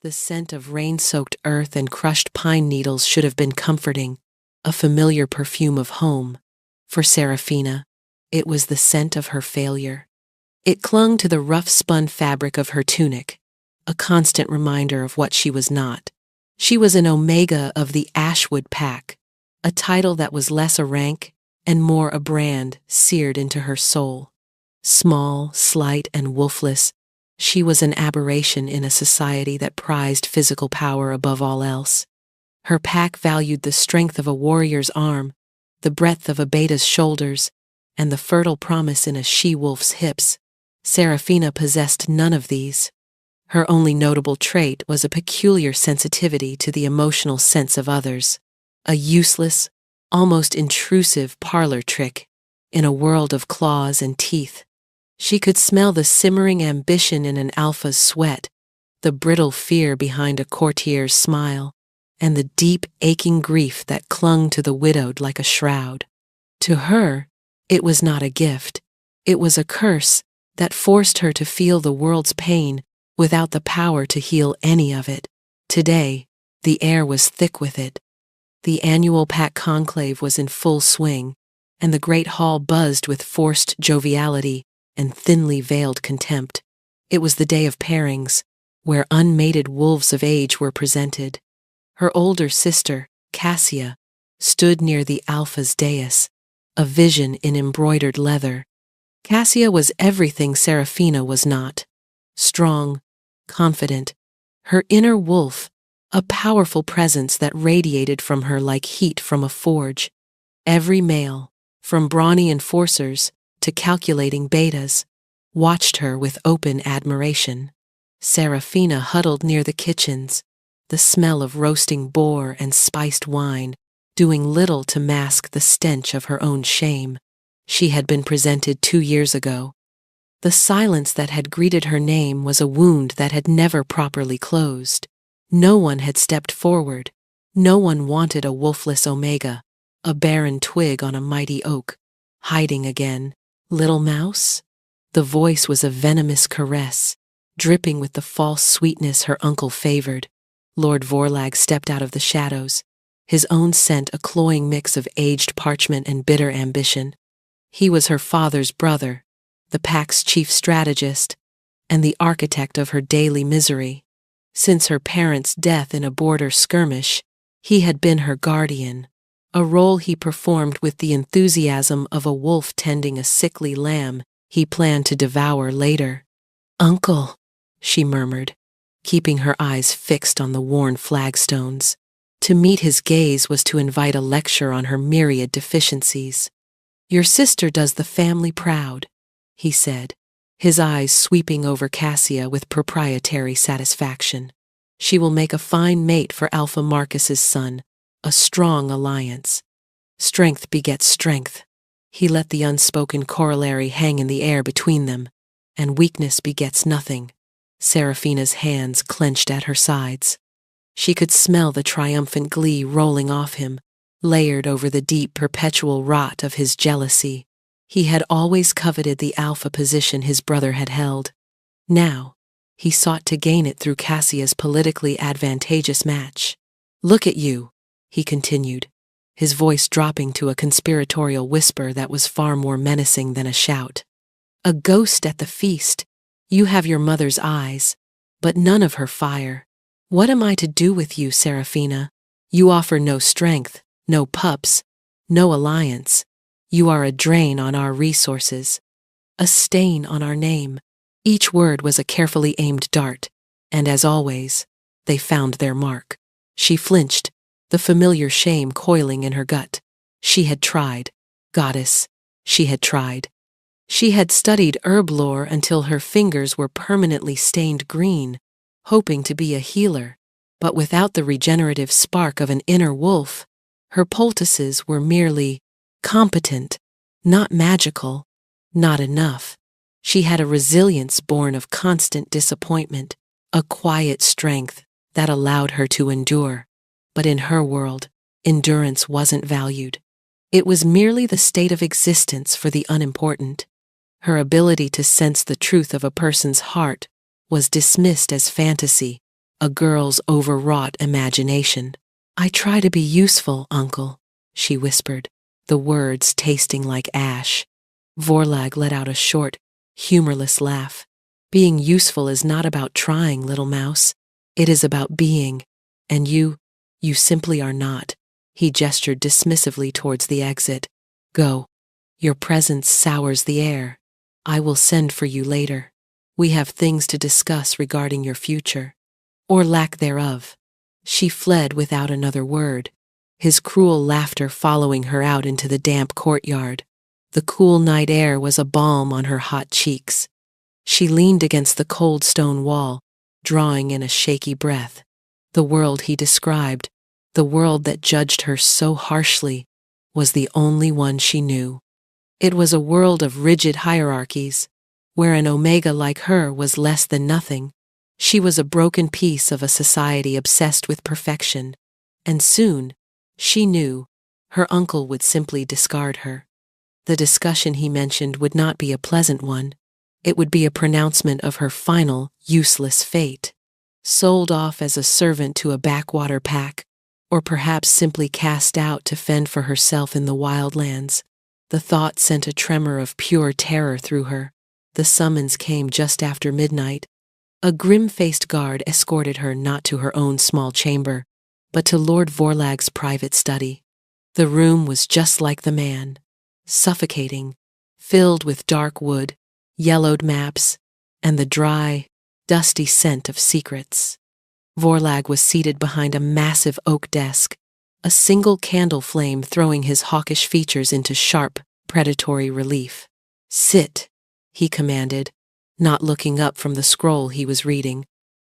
The scent of rain-soaked earth and crushed pine needles should have been comforting, a familiar perfume of home. For Serafina, it was the scent of her failure. It clung to the rough-spun fabric of her tunic, a constant reminder of what she was not. She was an Omega of the Ashwood Pack, a title that was less a rank and more a brand seared into her soul. Small, slight, and wolfless, she was an aberration in a society that prized physical power above all else. Her pack valued the strength of a warrior's arm, the breadth of a beta's shoulders, and the fertile promise in a she-wolf's hips. Serafina possessed none of these. Her only notable trait was a peculiar sensitivity to the emotional sense of others, a useless, almost intrusive parlor trick in a world of claws and teeth. She could smell the simmering ambition in an alpha's sweat, the brittle fear behind a courtier's smile, and the deep, aching grief that clung to the widowed like a shroud. To her, it was not a gift. It was a curse that forced her to feel the world's pain without the power to heal any of it. Today, the air was thick with it. The annual pack conclave was in full swing, and the great hall buzzed with forced joviality and thinly veiled contempt. It was the day of pairings, where unmated wolves of age were presented. Her older sister, Cassia, stood near the alpha's dais, a vision in embroidered leather. Cassia was everything Serafina was not. Strong, confident, her inner wolf, a powerful presence that radiated from her like heat from a forge. Every male, from brawny enforcers to calculating betas, watched her with open admiration. Serafina huddled near the kitchens, the smell of roasting boar and spiced wine doing little to mask the stench of her own shame. She had been presented 2 years ago. The silence that had greeted her name was a wound that had never properly closed. No one had stepped forward. No one wanted a wolfless Omega, a barren twig on a mighty oak. Hiding again, little mouse? The voice was a venomous caress, dripping with the false sweetness her uncle favored. Lord Vorlag stepped out of the shadows, his own scent a cloying mix of aged parchment and bitter ambition. He was her father's brother, the pack's chief strategist, and the architect of her daily misery. Since her parents' death in a border skirmish, he had been her guardian, a role he performed with the enthusiasm of a wolf tending a sickly lamb he planned to devour later. "Uncle," she murmured, keeping her eyes fixed on the worn flagstones. To meet his gaze was to invite a lecture on her myriad deficiencies. "Your sister does the family proud," he said, his eyes sweeping over Cassia with proprietary satisfaction. "She will make a fine mate for Alpha Marcus's son, a strong alliance. Strength begets strength." He let the unspoken corollary hang in the air between them, "and weakness begets nothing." Serafina's hands clenched at her sides. She could smell the triumphant glee rolling off him, layered over the deep, perpetual rot of his jealousy. He had always coveted the alpha position his brother had held. Now, he sought to gain it through Cassia's politically advantageous match. "Look at you," he continued, his voice dropping to a conspiratorial whisper that was far more menacing than a shout. "A ghost at the feast. You have your mother's eyes, but none of her fire. What am I to do with you, Serafina? You offer no strength, no pups, no alliance. You are a drain on our resources, a stain on our name." Each word was a carefully aimed dart, and as always, they found their mark. She flinched, the familiar shame coiling in her gut. She had tried, goddess, she had tried. She had studied herb lore until her fingers were permanently stained green, hoping to be a healer, but without the regenerative spark of an inner wolf. Her poultices were merely competent, not magical, not enough. She had a resilience born of constant disappointment, a quiet strength that allowed her to endure. But in her world, endurance wasn't valued. It was merely the state of existence for the unimportant. Her ability to sense the truth of a person's heart was dismissed as fantasy, a girl's overwrought imagination. "I try to be useful, uncle," she whispered, the words tasting like ash. Vorlag let out a short, humorless laugh. "Being useful is not about trying, little mouse. It is about being. And you simply are not." He gestured dismissively towards the exit. "Go. Your presence sours the air. I will send for you later. We have things to discuss regarding your future. Or lack thereof." She fled without another word, his cruel laughter following her out into the damp courtyard. The cool night air was a balm on her hot cheeks. She leaned against the cold stone wall, drawing in a shaky breath. The world he described, the world that judged her so harshly, was the only one she knew. It was a world of rigid hierarchies, where an omega like her was less than nothing. She was a broken piece of a society obsessed with perfection, and soon, she knew, her uncle would simply discard her. The discussion he mentioned would not be a pleasant one. It would be a pronouncement of her final, useless fate. Sold off as a servant to a backwater pack, or perhaps simply cast out to fend for herself in the wildlands. The thought sent a tremor of pure terror through her. The summons came just after midnight. A grim-faced guard escorted her not to her own small chamber, but to Lord Vorlag's private study. The room was just like the man, suffocating, filled with dark wood, yellowed maps, and the dry, dusty scent of secrets. Vorlag was seated behind a massive oak desk, a single candle flame throwing his hawkish features into sharp, predatory relief. "Sit," he commanded, not looking up from the scroll he was reading.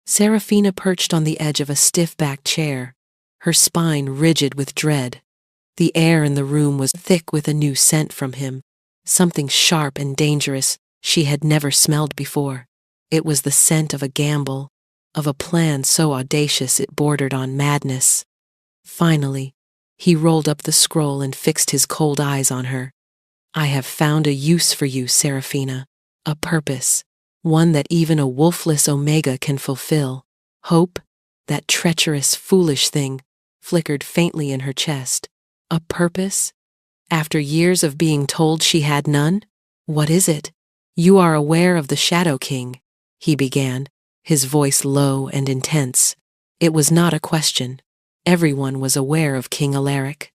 Seraphina perched on the edge of a stiff-backed chair, her spine rigid with dread. The air in the room was thick with a new scent from him, something sharp and dangerous she had never smelled before. It was the scent of a gamble, of a plan so audacious it bordered on madness. Finally, he rolled up the scroll and fixed his cold eyes on her. "I have found a use for you, Seraphina, a purpose, one that even a wolfless omega can fulfill." Hope, that treacherous, foolish thing, flickered faintly in her chest. A purpose? After years of being told she had none? "What is it?" "You are aware of the Shadow King," he began, his voice low and intense. It was not a question. Everyone was aware of King Alaric.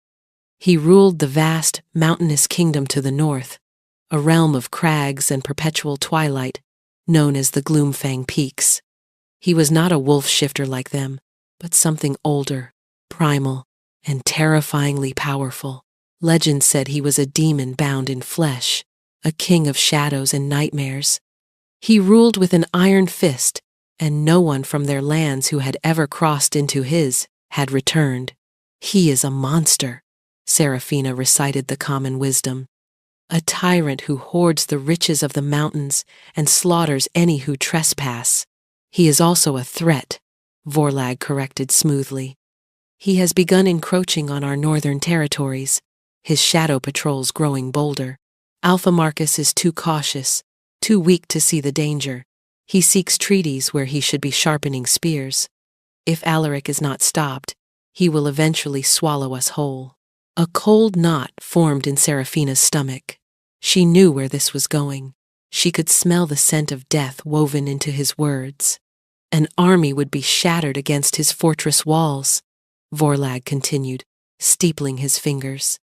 He ruled the vast, mountainous kingdom to the north, a realm of crags and perpetual twilight, known as the Gloomfang Peaks. He was not a wolf shifter like them, but something older, primal, and terrifyingly powerful. Legend said he was a demon bound in flesh, a king of shadows and nightmares. He ruled with an iron fist, and no one from their lands who had ever crossed into his had returned. "He is a monster," Seraphina recited the common wisdom. "A tyrant who hoards the riches of the mountains and slaughters any who trespass." "He is also a threat," Vorlag corrected smoothly. "He has begun encroaching on our northern territories, his shadow patrols growing bolder. Alpha Marcus is too cautious, too weak to see the danger. He seeks treaties where he should be sharpening spears. If Alaric is not stopped, he will eventually swallow us whole." A cold knot formed in Seraphina's stomach. She knew where this was going. She could smell the scent of death woven into his words. "An army would be shattered against his fortress walls," Vorlag continued, steepling his fingers.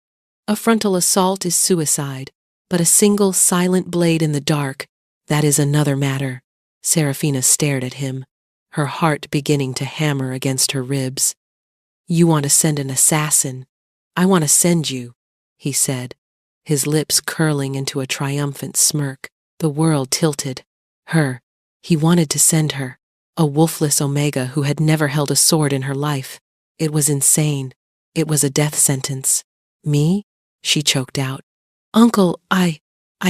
"A frontal assault is suicide, but a single silent blade in the dark, that is another matter." Seraphina stared at him, her heart beginning to hammer against her ribs. "You want to send an assassin. I want to send you," he said, his lips curling into a triumphant smirk. The world tilted. Her. He wanted to send her. A wolfless omega who had never held a sword in her life. It was insane. It was a death sentence. "Me?" she choked out. "Uncle, I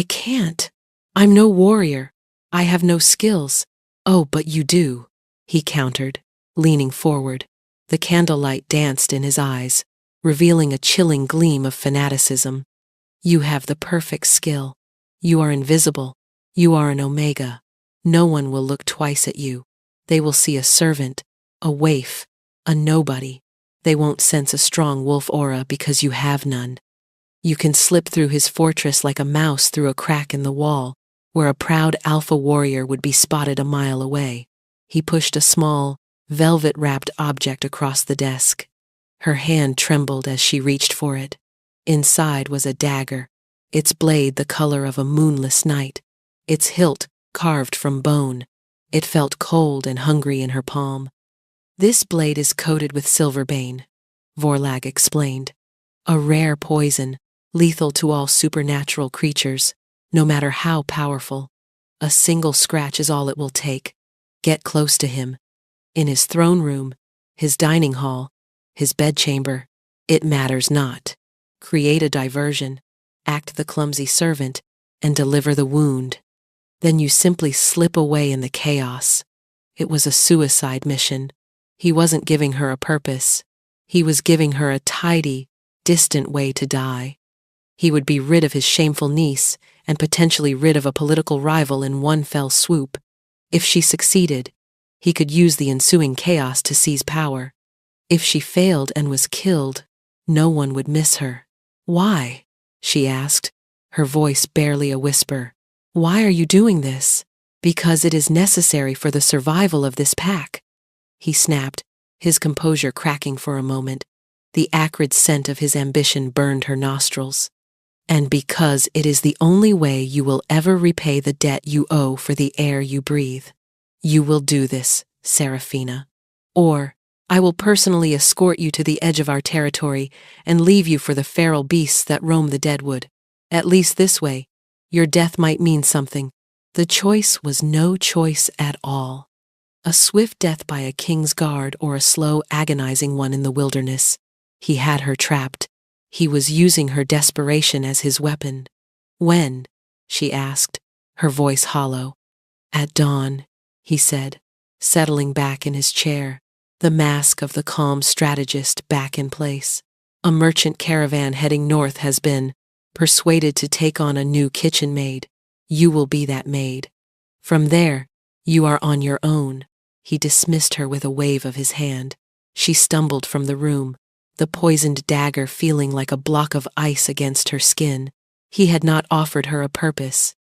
can't. I'm no warrior. I have no skills." "Oh, but you do," he countered, leaning forward. The candlelight danced in his eyes, revealing a chilling gleam of fanaticism. "You have the perfect skill. You are invisible. You are an omega. No one will look twice at you. They will see a servant, A waif, a nobody. They won't sense a strong wolf aura because you have none. You can slip through his fortress like a mouse through a crack in the wall, where a proud alpha warrior would be spotted a mile away. He pushed a small, velvet-wrapped object across the desk. Her hand trembled as she reached for it. Inside was a dagger, its blade the color of a moonless night, its hilt carved from bone. It felt cold and hungry in her palm. "This blade is coated with silverbane," Vorlag explained. "A rare poison, lethal to all supernatural creatures, no matter how powerful. A single scratch is all it will take. Get close to him. In his throne room, his dining hall, his bedchamber, it matters not. Create a diversion, act the clumsy servant, and deliver the wound. Then you simply slip away in the chaos." It was a suicide mission. He wasn't giving her a purpose. He was giving her a tidy, distant way to die. He would be rid of his shameful niece and potentially rid of a political rival in one fell swoop. If she succeeded, he could use the ensuing chaos to seize power. If she failed and was killed, no one would miss her. "Why?" she asked, her voice barely a whisper. "Why are you doing this?" "Because it is necessary for the survival of this pack," he snapped, his composure cracking for a moment. The acrid scent of his ambition burned her nostrils. "And because it is the only way you will ever repay the debt you owe for the air you breathe. You will do this, Serafina. Or I will personally escort you to the edge of our territory and leave you for the feral beasts that roam the deadwood. At least this way, your death might mean something." The choice was no choice at all. A swift death by a king's guard or a slow, agonizing one in the wilderness. He had her trapped. He was using her desperation as his weapon. "When?" she asked, her voice hollow. "At dawn," he said, settling back in his chair, the mask of the calm strategist back in place. "A merchant caravan heading north has been persuaded to take on a new kitchen maid. You will be that maid. From there, you are on your own." He dismissed her with a wave of his hand. She stumbled from the room, the poisoned dagger feeling like a block of ice against her skin. He had not offered her a purpose.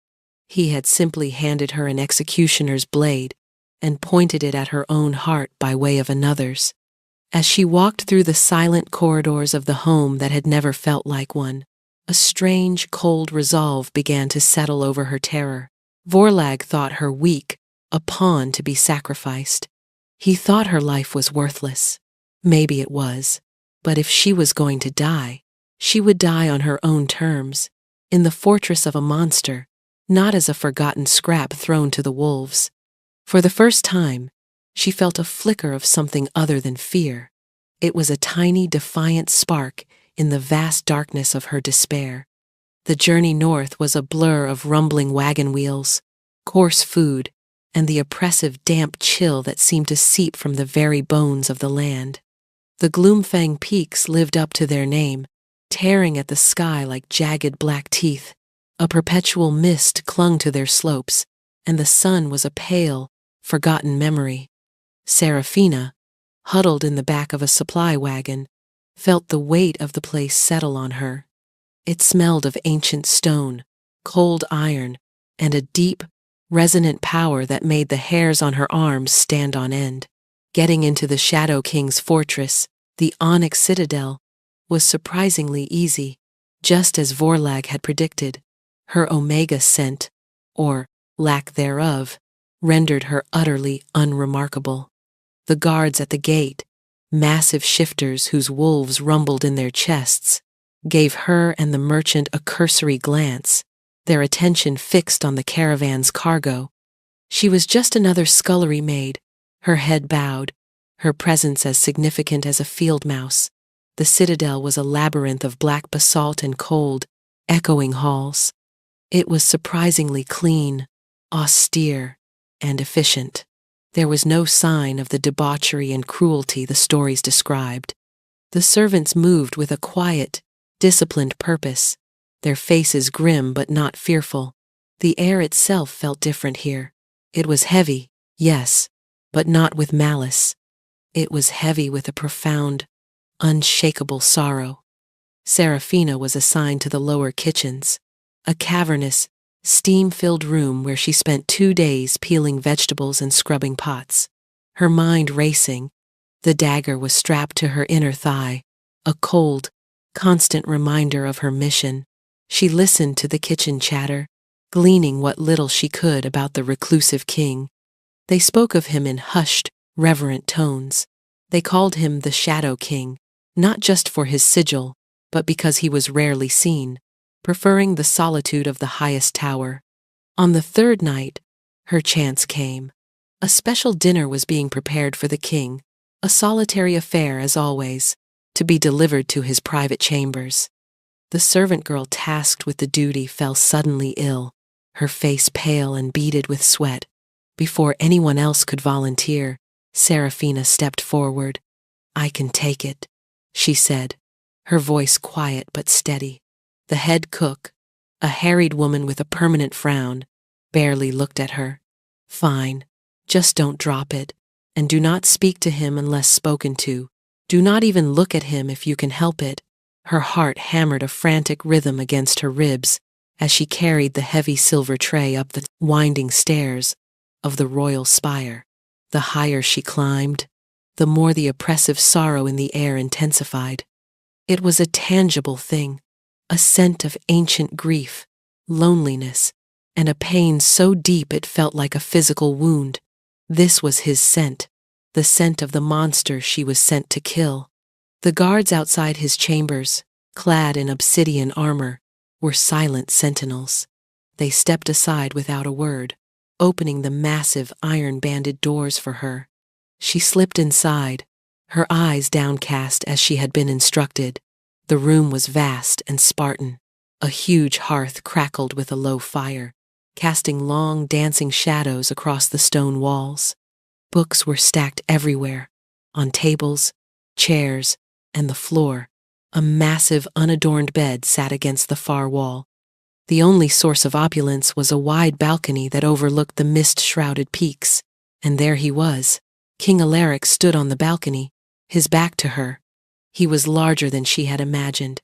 He had simply handed her an executioner's blade and pointed it at her own heart by way of another's. As she walked through the silent corridors of the home that had never felt like one, a strange, cold resolve began to settle over her terror. Vorlag thought her weak, a pawn to be sacrificed. He thought her life was worthless. Maybe it was. But if she was going to die, she would die on her own terms, in the fortress of a monster, not as a forgotten scrap thrown to the wolves. For the first time, she felt a flicker of something other than fear. It was a tiny, defiant spark in the vast darkness of her despair. The journey north was a blur of rumbling wagon wheels, coarse food, and the oppressive damp chill that seemed to seep from the very bones of the land. The Gloomfang peaks lived up to their name, tearing at the sky like jagged black teeth. A perpetual mist clung to their slopes, and the sun was a pale, forgotten memory. Serafina, huddled in the back of a supply wagon, felt the weight of the place settle on her. It smelled of ancient stone, cold iron, and a deep, resonant power that made the hairs on her arms stand on end. Getting into the Shadow King's fortress, the Onyx Citadel, was surprisingly easy, just as Vorlag had predicted. Her omega scent, or lack thereof, rendered her utterly unremarkable. The guards at the gate, massive shifters whose wolves rumbled in their chests, gave her and the merchant a cursory glance, their attention fixed on the caravan's cargo. She was just another scullery maid, her head bowed, her presence as significant as a field mouse. The citadel was a labyrinth of black basalt and cold, echoing halls. It was surprisingly clean, austere, and efficient. There was no sign of the debauchery and cruelty the stories described. The servants moved with a quiet, disciplined purpose, their faces grim but not fearful. The air itself felt different here. It was heavy, yes, but not with malice. It was heavy with a profound, unshakable sorrow. Serafina was assigned to the lower kitchens, a cavernous, steam-filled room where she spent 2 days peeling vegetables and scrubbing pots. Her mind racing, the dagger was strapped to her inner thigh, a cold, constant reminder of her mission. She listened to the kitchen chatter, gleaning what little she could about the reclusive king. They spoke of him in hushed, reverent tones. They called him the Shadow King, not just for his sigil, but because he was rarely seen, preferring the solitude of the highest tower. On the third night, her chance came. A special dinner was being prepared for the king, a solitary affair as always, to be delivered to his private chambers. The servant girl tasked with the duty fell suddenly ill, her face pale and beaded with sweat. Before anyone else could volunteer, Serafina stepped forward. "I can take it," she said, her voice quiet but steady. The head cook, a harried woman with a permanent frown, barely looked at her. "Fine. Just don't drop it, and do not speak to him unless spoken to. Do not even look at him if you can help it." Her heart hammered a frantic rhythm against her ribs as she carried the heavy silver tray up the winding stairs of the royal spire. The higher she climbed, the more the oppressive sorrow in the air intensified. It was a tangible thing, a scent of ancient grief, loneliness, and a pain so deep it felt like a physical wound. This was his scent, the scent of the monster she was sent to kill. The guards outside his chambers, clad in obsidian armor, were silent sentinels. They stepped aside without a word, opening the massive iron-banded doors for her. She slipped inside, her eyes downcast as she had been instructed. The room was vast and Spartan. A huge hearth crackled with a low fire, casting long dancing shadows across the stone walls. Books were stacked everywhere, on tables, chairs, and the floor. A massive unadorned bed sat against the far wall. The only source of opulence was a wide balcony that overlooked the mist-shrouded peaks. And there he was. King Alaric stood on the balcony, his back to her. He was larger than she had imagined,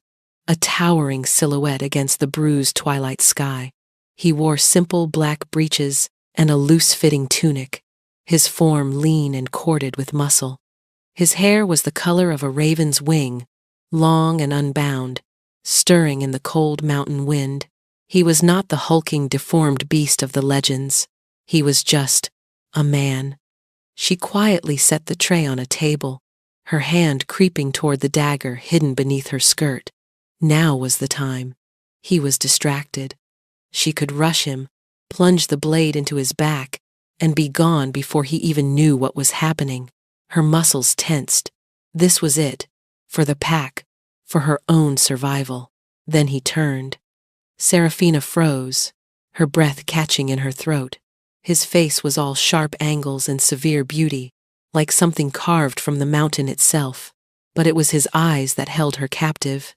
a towering silhouette against the bruised twilight sky. He wore simple black breeches and a loose-fitting tunic, his form lean and corded with muscle. His hair was the color of a raven's wing, long and unbound, stirring in the cold mountain wind. He was not the hulking, deformed beast of the legends. He was just a man. She quietly set the tray on a table, her hand creeping toward the dagger hidden beneath her skirt. Now was the time. He was distracted. She could rush him, plunge the blade into his back, and be gone before he even knew what was happening. Her muscles tensed. This was it, for the pack, for her own survival. Then he turned. Serafina froze, her breath catching in her throat. His face was all sharp angles and severe beauty, like something carved from the mountain itself. But it was his eyes that held her captive.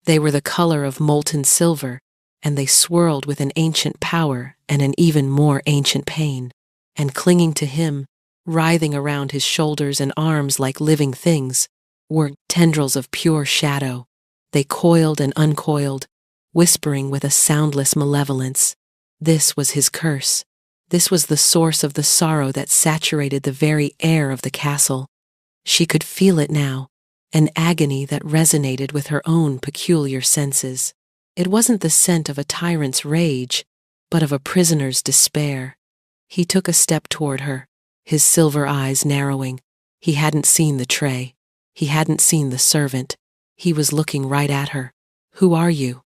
They were the color of molten silver, and they swirled with an ancient power and an even more ancient pain. And clinging to him, writhing around his shoulders and arms like living things, were tendrils of pure shadow. They coiled and uncoiled, whispering with a soundless malevolence. This was his curse. This was the source of the sorrow that saturated the very air of the castle. She could feel it now, an agony that resonated with her own peculiar senses. It wasn't the scent of a tyrant's rage, but of a prisoner's despair. He took a step toward her, his silver eyes narrowing. He hadn't seen the tray. He hadn't seen the servant. He was looking right at her. "Who are you?"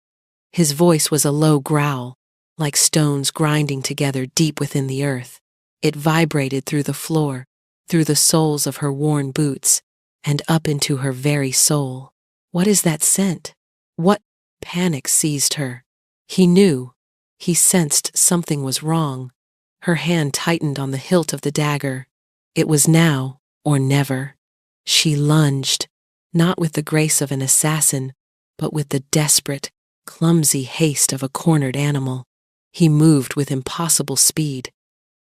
His voice was a low growl, like stones grinding together deep within the earth. It vibrated through the floor, through the soles of her worn boots, and up into her very soul. "What is that scent? What?" Panic seized her. He knew. He sensed something was wrong. Her hand tightened on the hilt of the dagger. It was now or never. She lunged, not with the grace of an assassin, but with the desperate, clumsy haste of a cornered animal. He moved with impossible speed.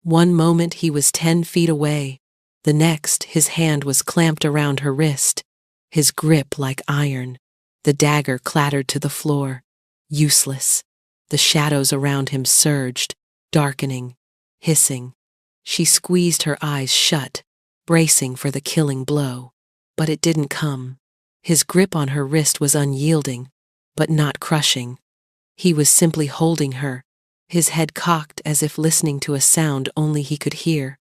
One moment he was 10 feet away, The next, his hand was clamped around her wrist, his grip like iron. The dagger clattered to the floor. Useless. The shadows around him surged, darkening, hissing. She squeezed her eyes shut, bracing for the killing blow. But it didn't come. His grip on her wrist was unyielding, but not crushing. He was simply holding her, his head cocked as if listening to a sound only he could hear.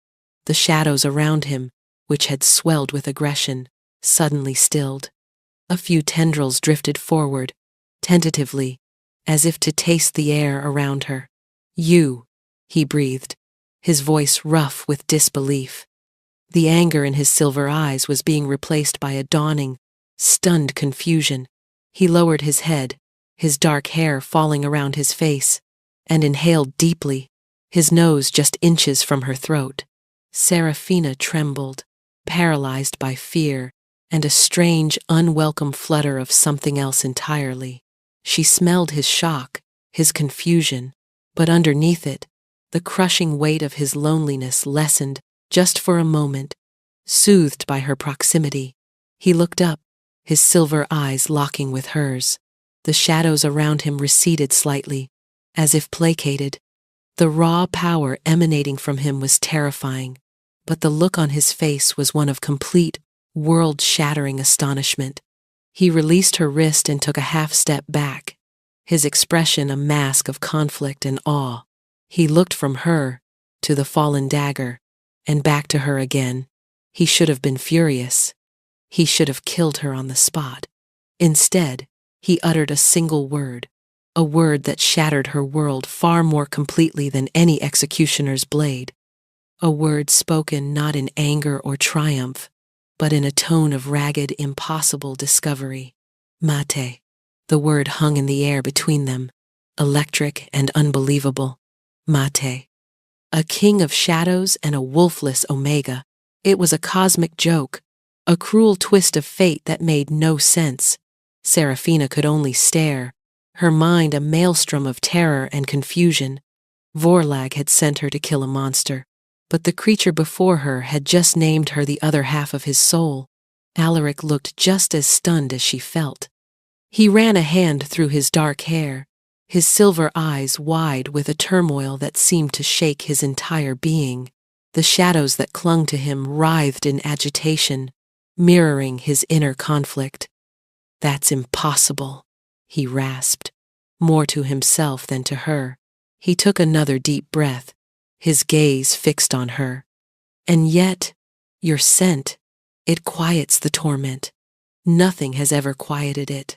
The shadows around him, which had swelled with aggression, suddenly stilled. A few tendrils drifted forward, tentatively, as if to taste the air around her. "You," he breathed, his voice rough with disbelief. The anger in his silver eyes was being replaced by a dawning, stunned confusion. He lowered his head, his dark hair falling around his face, and inhaled deeply, his nose just inches from her throat. Serafina trembled, paralyzed by fear and a strange, unwelcome flutter of something else entirely. She smelled his shock, his confusion, but underneath it, the crushing weight of his loneliness lessened just for a moment. Soothed by her proximity, he looked up, his silver eyes locking with hers. The shadows around him receded slightly, as if placated. The raw power emanating from him was terrifying, but the look on his face was one of complete, world-shattering astonishment. He released her wrist and took a half-step back, his expression a mask of conflict and awe. He looked from her to the fallen dagger, and back to her again. He should have been furious. He should have killed her on the spot. Instead, he uttered a single word, a word that shattered her world far more completely than any executioner's blade. A word spoken not in anger or triumph, but in a tone of ragged, impossible discovery. Mate. The word hung in the air between them, electric and unbelievable. Mate. A king of shadows and a wolfless Omega. It was a cosmic joke, a cruel twist of fate that made no sense. Serafina could only stare, her mind a maelstrom of terror and confusion. Vorlag had sent her to kill a monster, but the creature before her had just named her the other half of his soul. Alaric looked just as stunned as she felt. He ran a hand through his dark hair, his silver eyes wide with a turmoil that seemed to shake his entire being. The shadows that clung to him writhed in agitation, mirroring his inner conflict. "That's impossible," he rasped, more to himself than to her. He took another deep breath, his gaze fixed on her. "And yet, your scent, it quiets the torment. Nothing has ever quieted it."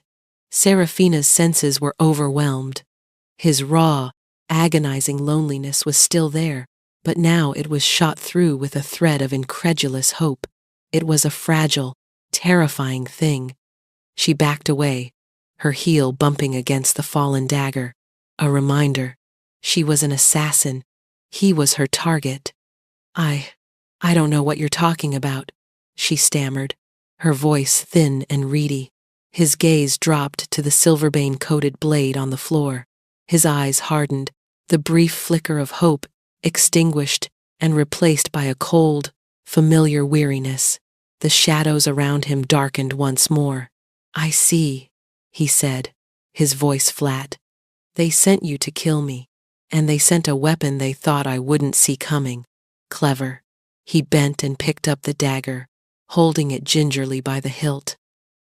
Serafina's senses were overwhelmed. His raw, agonizing loneliness was still there, but now it was shot through with a thread of incredulous hope. It was a fragile, terrifying thing. She backed away, her heel bumping against the fallen dagger. A reminder. She was an assassin. He was her target. I don't know what you're talking about," she stammered, her voice thin and reedy. His gaze dropped to the silverbane-coated blade on the floor. His eyes hardened, the brief flicker of hope extinguished and replaced by a cold, familiar weariness. The shadows around him darkened once more. "I see," he said, his voice flat. "They sent you to kill me, and they sent a weapon they thought I wouldn't see coming. Clever." He bent and picked up the dagger, holding it gingerly by the hilt.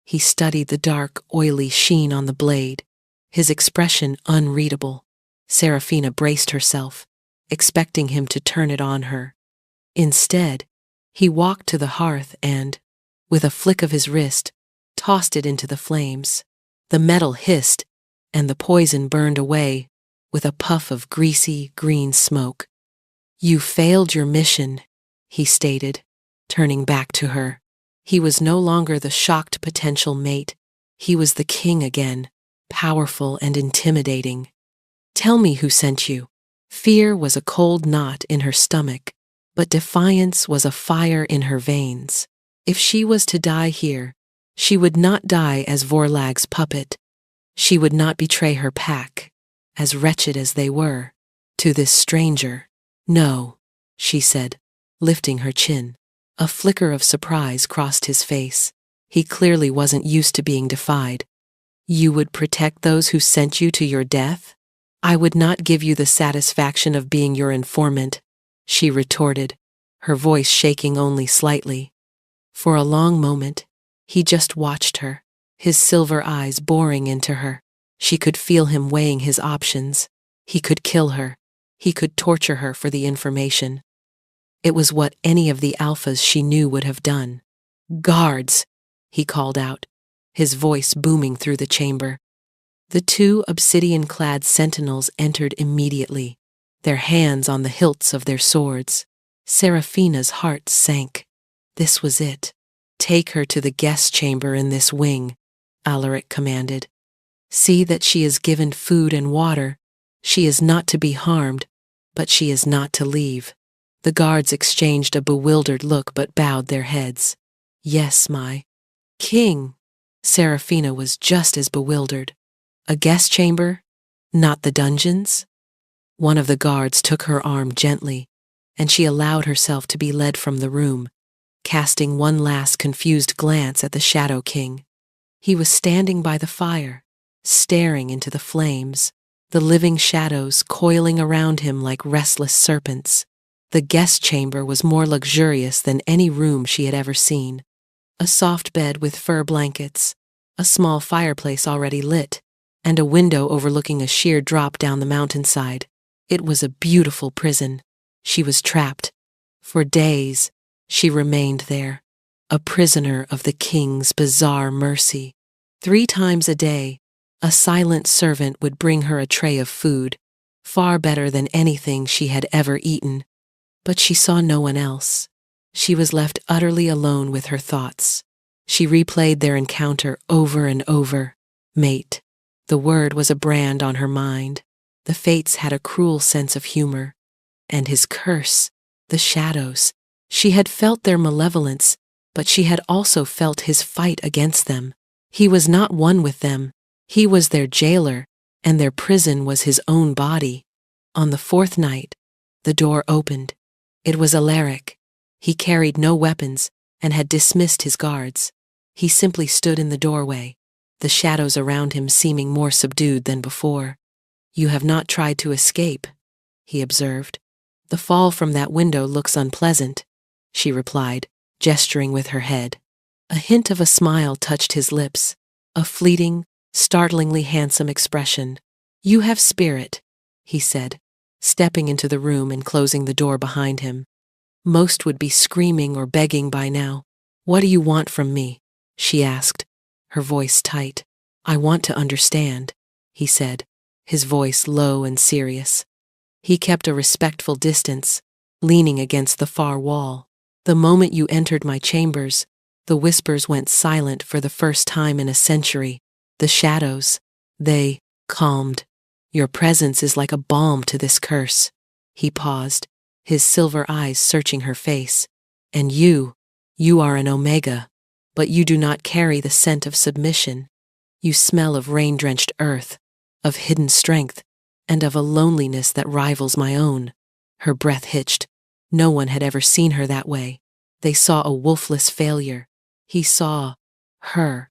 He studied the dark, oily sheen on the blade, his expression unreadable. Serafina braced herself, expecting him to turn it on her. Instead, he walked to the hearth and, with a flick of his wrist, tossed it into the flames. The metal hissed, and the poison burned away with a puff of greasy, green smoke. "You failed your mission," he stated, turning back to her. He was no longer the shocked potential mate. He was the king again, powerful and intimidating. "Tell me who sent you." Fear was a cold knot in her stomach, but defiance was a fire in her veins. If she was to die here, she would not die as Vorlag's puppet. She would not betray her pack, as wretched as they were, to this stranger. "No," she said, lifting her chin. A flicker of surprise crossed his face. He clearly wasn't used to being defied. You would protect those who sent you to your death? I would not give you the satisfaction of being your informant, she retorted, her voice shaking only slightly. For a long moment, he just watched her, his silver eyes boring into her. She could feel him weighing his options. He could kill her. He could torture her for the information. It was what any of the alphas she knew would have done. Guards, he called out, his voice booming through the chamber. The two obsidian-clad sentinels entered immediately, their hands on the hilts of their swords. Serafina's heart sank. This was it. Take her to the guest chamber in this wing, Alaric commanded. See that she is given food and water. She is not to be harmed, but she is not to leave. The guards exchanged a bewildered look but bowed their heads. Yes, my king. Serafina was just as bewildered. A guest chamber? Not the dungeons? One of the guards took her arm gently, and she allowed herself to be led from the room, casting one last confused glance at the Shadow King. He was standing by the fire, staring into the flames, the living shadows coiling around him like restless serpents. The guest chamber was more luxurious than any room she had ever seen. A soft bed with fur blankets, a small fireplace already lit, and a window overlooking a sheer drop down the mountainside. It was a beautiful prison. She was trapped. For days, she remained there, a prisoner of the king's bizarre mercy. 3 times a day, a silent servant would bring her a tray of food, far better than anything she had ever eaten. But she saw no one else. She was left utterly alone with her thoughts. She replayed their encounter over and over. Mate. The word was a brand on her mind. The fates had a cruel sense of humor. And his curse, the shadows. She had felt their malevolence, but she had also felt his fight against them. He was not one with them. He was their jailer, and their prison was his own body. On the 4th night, the door opened. It was Alaric. He carried no weapons and had dismissed his guards. He simply stood in the doorway, the shadows around him seeming more subdued than before. You have not tried to escape, he observed. The fall from that window looks unpleasant, she replied, gesturing with her head. A hint of a smile touched his lips, a fleeting, startlingly handsome expression. You have spirit, he said, stepping into the room and closing the door behind him. Most would be screaming or begging by now. What do you want from me? She asked, her voice tight. I want to understand, he said, his voice low and serious. He kept a respectful distance, leaning against the far wall. The moment you entered my chambers, the whispers went silent for the first time in a century. The shadows, they calmed. Your presence is like a balm to this curse. He paused, his silver eyes searching her face. And you are an omega, but you do not carry the scent of submission. You smell of rain-drenched earth, of hidden strength, and of a loneliness that rivals my own. Her breath hitched. No one had ever seen her that way. They saw a wolfless failure. He saw her.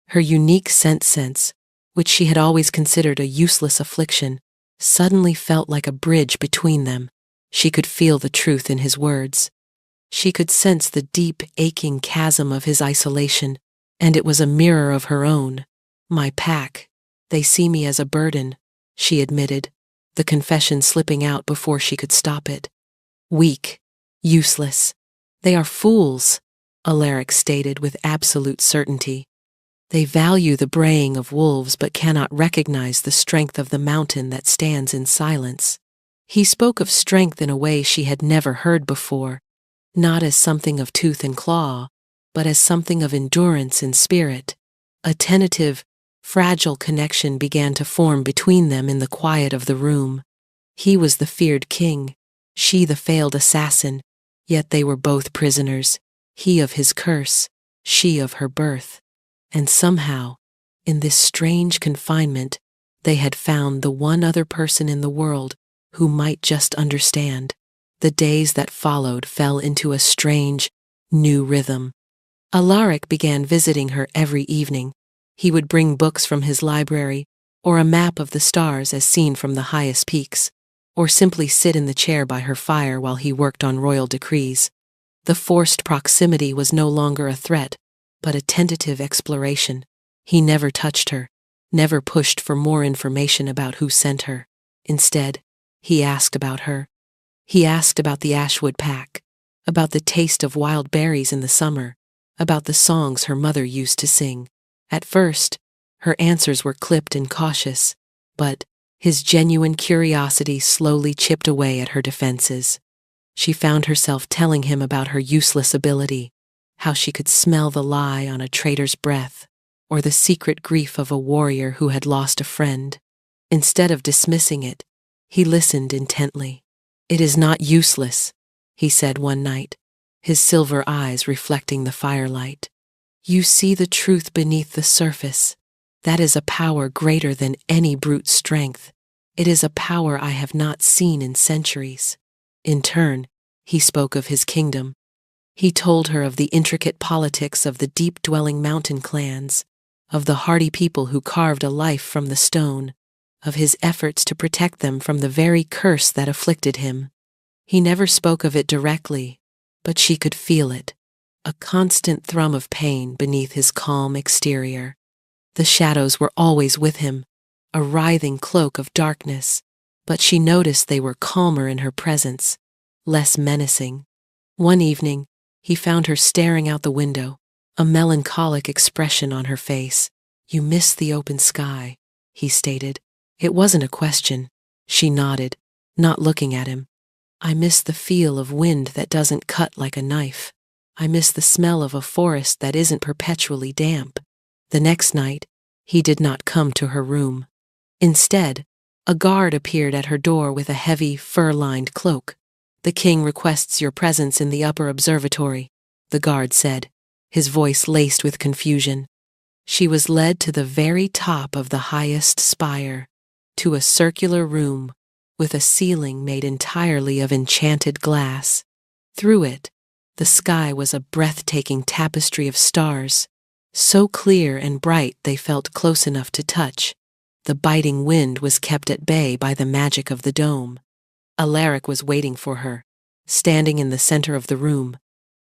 Her unique scent sense, which she had always considered a useless affliction, suddenly felt like a bridge between them. She could feel the truth in his words. She could sense the deep, aching chasm of his isolation, and it was a mirror of her own. My pack. They see me as a burden, she admitted, the confession slipping out before she could stop it. Weak. Useless. They are fools, Alaric stated with absolute certainty. They value the braying of wolves but cannot recognize the strength of the mountain that stands in silence. He spoke of strength in a way she had never heard before, not as something of tooth and claw, but as something of endurance and spirit. A tentative, fragile connection began to form between them in the quiet of the room. He was the feared king, she the failed assassin, yet they were both prisoners, he of his curse, she of her birth. And somehow, in this strange confinement, they had found the one other person in the world who might just understand. The days that followed fell into a strange, new rhythm. Alaric began visiting her every evening. He would bring books from his library, or a map of the stars as seen from the highest peaks, or simply sit in the chair by her fire while he worked on royal decrees. The forced proximity was no longer a threat, but a tentative exploration. He never touched her, never pushed for more information about who sent her. Instead, he asked about her. He asked about the Ashwood pack, about the taste of wild berries in the summer, about the songs her mother used to sing. At first, her answers were clipped and cautious, but his genuine curiosity slowly chipped away at her defenses. She found herself telling him about her useless ability, how she could smell the lie on a traitor's breath, or the secret grief of a warrior who had lost a friend. Instead of dismissing it, he listened intently. "It is not useless," he said one night, his silver eyes reflecting the firelight. "You see the truth beneath the surface. That is a power greater than any brute strength. It is a power I have not seen in centuries." In turn, he spoke of his kingdom. He told her of the intricate politics of the deep-dwelling mountain clans, of the hardy people who carved a life from the stone, of his efforts to protect them from the very curse that afflicted him. He never spoke of it directly, but she could feel it, a constant thrum of pain beneath his calm exterior. The shadows were always with him, a writhing cloak of darkness, but she noticed they were calmer in her presence, less menacing. One evening, he found her staring out the window, a melancholic expression on her face. "You miss the open sky," he stated. It wasn't a question. She nodded, not looking at him. "I miss the feel of wind that doesn't cut like a knife. I miss the smell of a forest that isn't perpetually damp." The next night, he did not come to her room. Instead, a guard appeared at her door with a heavy, fur-lined cloak. "The king requests your presence in the upper observatory," the guard said, his voice laced with confusion. She was led to the very top of the highest spire, to a circular room with a ceiling made entirely of enchanted glass. Through it, the sky was a breathtaking tapestry of stars, so clear and bright they felt close enough to touch. The biting wind was kept at bay by the magic of the dome. Alaric was waiting for her, standing in the center of the room.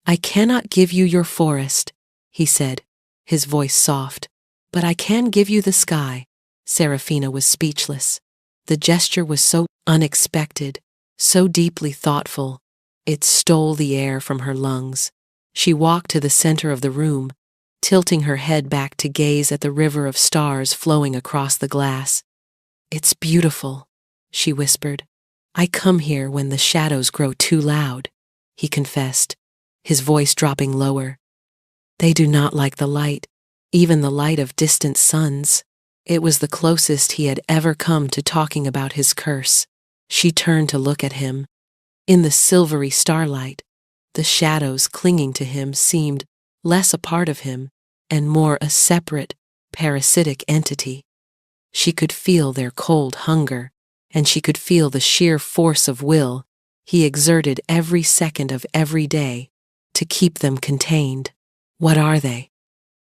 "I cannot give you your forest," he said, his voice soft, "but I can give you the sky." Serafina was speechless. The gesture was so unexpected, so deeply thoughtful. It stole the air from her lungs. She walked to the center of the room, tilting her head back to gaze at the river of stars flowing across the glass. "It's beautiful," she whispered. "I come here when the shadows grow too loud," he confessed, his voice dropping lower. "They do not like the light, even the light of distant suns." It was the closest he had ever come to talking about his curse. She turned to look at him. In the silvery starlight, the shadows clinging to him seemed less a part of him and more a separate, parasitic entity. She could feel their cold hunger, and she could feel the sheer force of will he exerted every second of every day to keep them contained. "What are they?"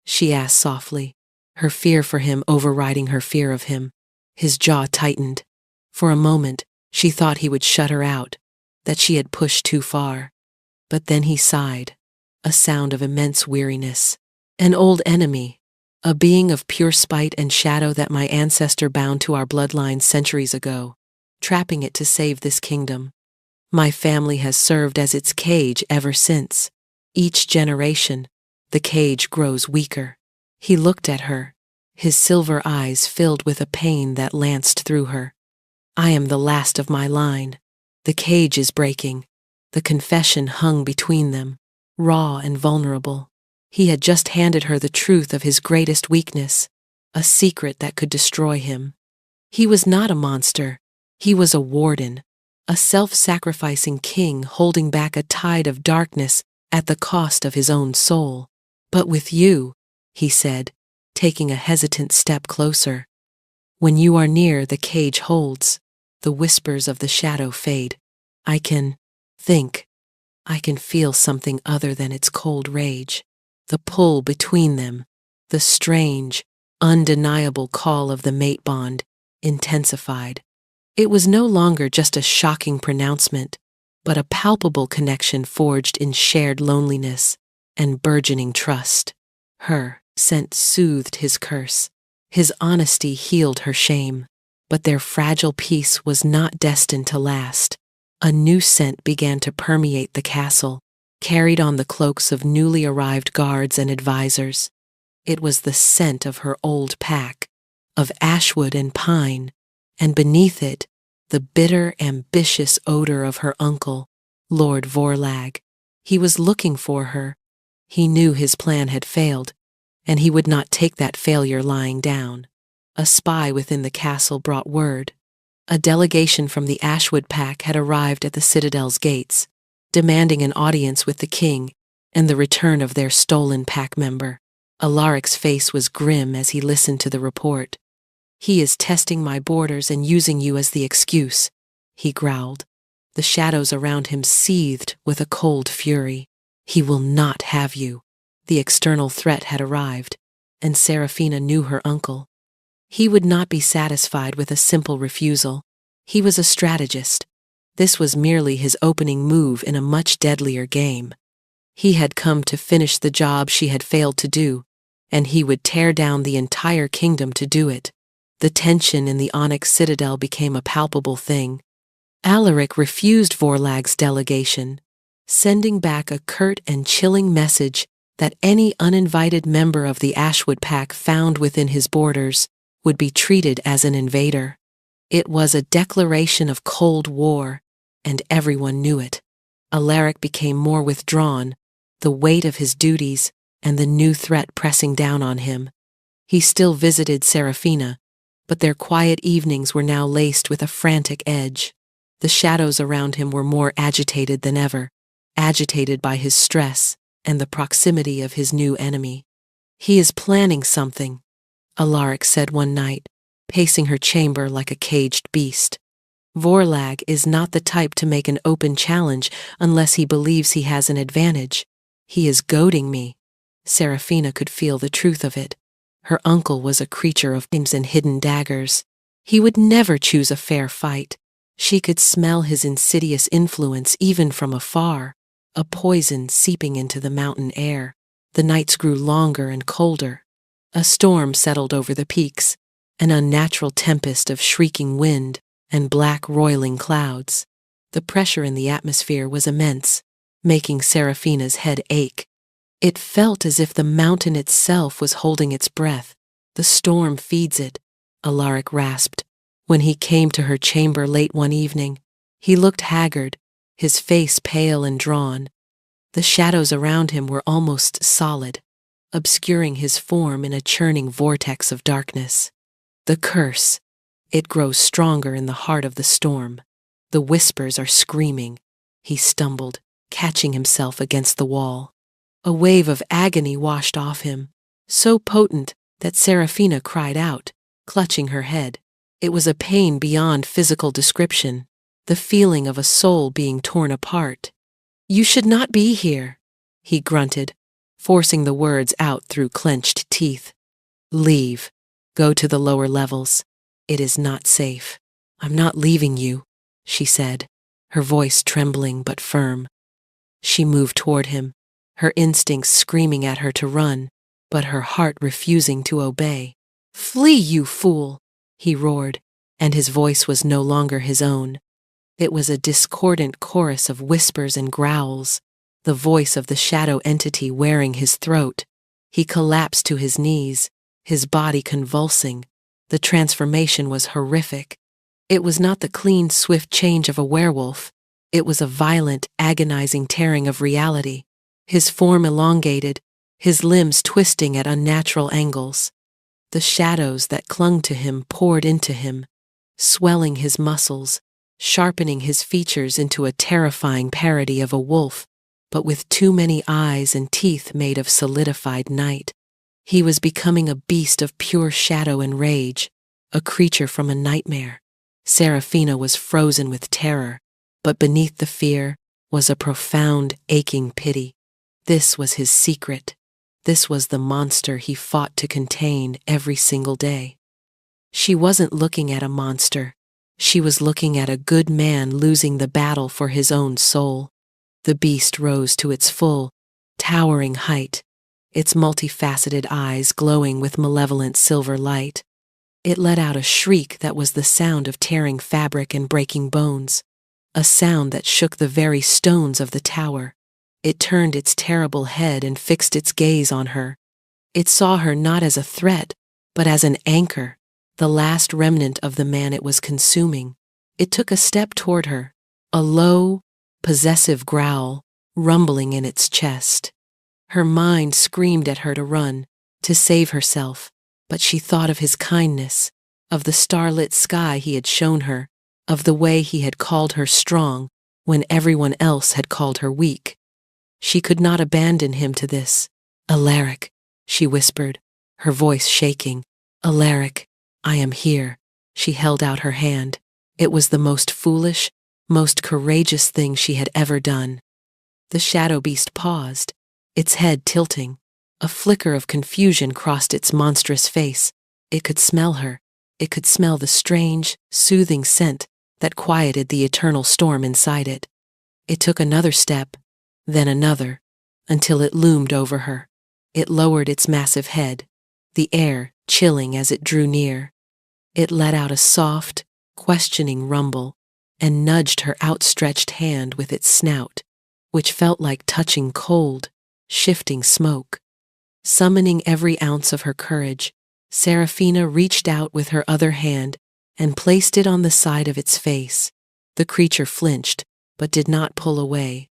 she asked softly, her fear for him overriding her fear of him. His jaw tightened. For a moment, she thought he would shut her out, that she had pushed too far. But then he sighed, a sound of immense weariness. "An old enemy, a being of pure spite and shadow that my ancestor bound to our bloodline centuries ago, trapping it to save this kingdom. My family has served as its cage ever since. Each generation, the cage grows weaker." He looked at her, his silver eyes filled with a pain that lanced through her. "I am the last of my line. The cage is breaking." The confession hung between them, raw and vulnerable. He had just handed her the truth of his greatest weakness, a secret that could destroy him. He was not a monster. He was a warden, a self-sacrificing king holding back a tide of darkness at the cost of his own soul. "But with you," he said, taking a hesitant step closer. "When you are near, the cage holds. The whispers of the shadow fade. I can think." I can feel something other than its cold rage. The pull between them, the strange, undeniable call of the mate bond, intensified. It was no longer just a shocking pronouncement, but a palpable connection forged in shared loneliness and burgeoning trust. Her scent soothed his curse. His honesty healed her shame. But their fragile peace was not destined to last. A new scent began to permeate the castle, carried on the cloaks of newly arrived guards and advisors. It was the scent of her old pack, of ashwood and pine, and beneath it, the bitter, ambitious odor of her uncle, Lord Vorlag. He was looking for her. He knew his plan had failed, and he would not take that failure lying down. A spy within the castle brought word. A delegation from the Ashwood pack had arrived at the citadel's gates, demanding an audience with the king and the return of their stolen pack member. Alaric's face was grim as he listened to the report. "He is testing my borders and using you as the excuse," he growled. The shadows around him seethed with a cold fury. "He will not have you." The external threat had arrived, and Seraphina knew her uncle. He would not be satisfied with a simple refusal. He was a strategist. This was merely his opening move in a much deadlier game. He had come to finish the job she had failed to do, and he would tear down the entire kingdom to do it. The tension in the Onyx Citadel became a palpable thing. Alaric refused Vorlag's delegation, sending back a curt and chilling message that any uninvited member of the Ashwood pack found within his borders would be treated as an invader. It was a declaration of cold war, and everyone knew it. Alaric became more withdrawn, the weight of his duties and the new threat pressing down on him. He still visited Seraphina, but their quiet evenings were now laced with a frantic edge. The shadows around him were more agitated than ever, agitated by his stress and the proximity of his new enemy. "He is planning something," Alaric said one night, pacing her chamber like a caged beast. "Vorlag is not the type to make an open challenge unless he believes he has an advantage. He is goading me." Seraphina could feel the truth of it. Her uncle was a creature of aims and hidden daggers. He would never choose a fair fight. She could smell his insidious influence even from afar, a poison seeping into the mountain air. The nights grew longer and colder. A storm settled over the peaks, an unnatural tempest of shrieking wind and black roiling clouds. The pressure in the atmosphere was immense, making Seraphina's head ache. It felt as if the mountain itself was holding its breath. "The storm feeds it," Alaric rasped. When he came to her chamber late one evening, he looked haggard, his face pale and drawn. The shadows around him were almost solid, obscuring his form in a churning vortex of darkness. "The curse. It grows stronger in the heart of the storm. The whispers are screaming," he stumbled, catching himself against the wall. A wave of agony washed off him, so potent that Seraphina cried out, clutching her head. It was a pain beyond physical description, the feeling of a soul being torn apart. "You should not be here," he grunted, forcing the words out through clenched teeth. "Leave. Go to the lower levels. It is not safe." "I'm not leaving you," she said, her voice trembling but firm. She moved toward him, her instincts screaming at her to run, but her heart refusing to obey. "Flee, you fool!" he roared, and his voice was no longer his own. It was a discordant chorus of whispers and growls, the voice of the shadow entity wearing his throat. He collapsed to his knees, his body convulsing. The transformation was horrific. It was not the clean, swift change of a werewolf. It was a violent, agonizing tearing of reality. His form elongated, his limbs twisting at unnatural angles. The shadows that clung to him poured into him, swelling his muscles, sharpening his features into a terrifying parody of a wolf, but with too many eyes and teeth made of solidified night. He was becoming a beast of pure shadow and rage, a creature from a nightmare. Seraphina was frozen with terror, but beneath the fear was a profound, aching pity. This was his secret. This was the monster he fought to contain every single day. She wasn't looking at a monster. She was looking at a good man losing the battle for his own soul. The beast rose to its full, towering height, its multifaceted eyes glowing with malevolent silver light. It let out a shriek that was the sound of tearing fabric and breaking bones, a sound that shook the very stones of the tower. It turned its terrible head and fixed its gaze on her. It saw her not as a threat, but as an anchor, the last remnant of the man it was consuming. It took a step toward her, a low, possessive growl rumbling in its chest. Her mind screamed at her to run, to save herself, but she thought of his kindness, of the starlit sky he had shown her, of the way he had called her strong when everyone else had called her weak. She could not abandon him to this. "Alaric," she whispered, her voice shaking. "Alaric, I am here." She held out her hand. It was the most foolish, most courageous thing she had ever done. The shadow beast paused, its head tilting. A flicker of confusion crossed its monstrous face. It could smell her. It could smell the strange, soothing scent that quieted the eternal storm inside it. It took another step, then another, until it loomed over her. It lowered its massive head, the air chilling as it drew near. It let out a soft, questioning rumble and nudged her outstretched hand with its snout, which felt like touching cold, shifting smoke. Summoning every ounce of her courage, Seraphina reached out with her other hand and placed it on the side of its face. The creature flinched, but did not pull away.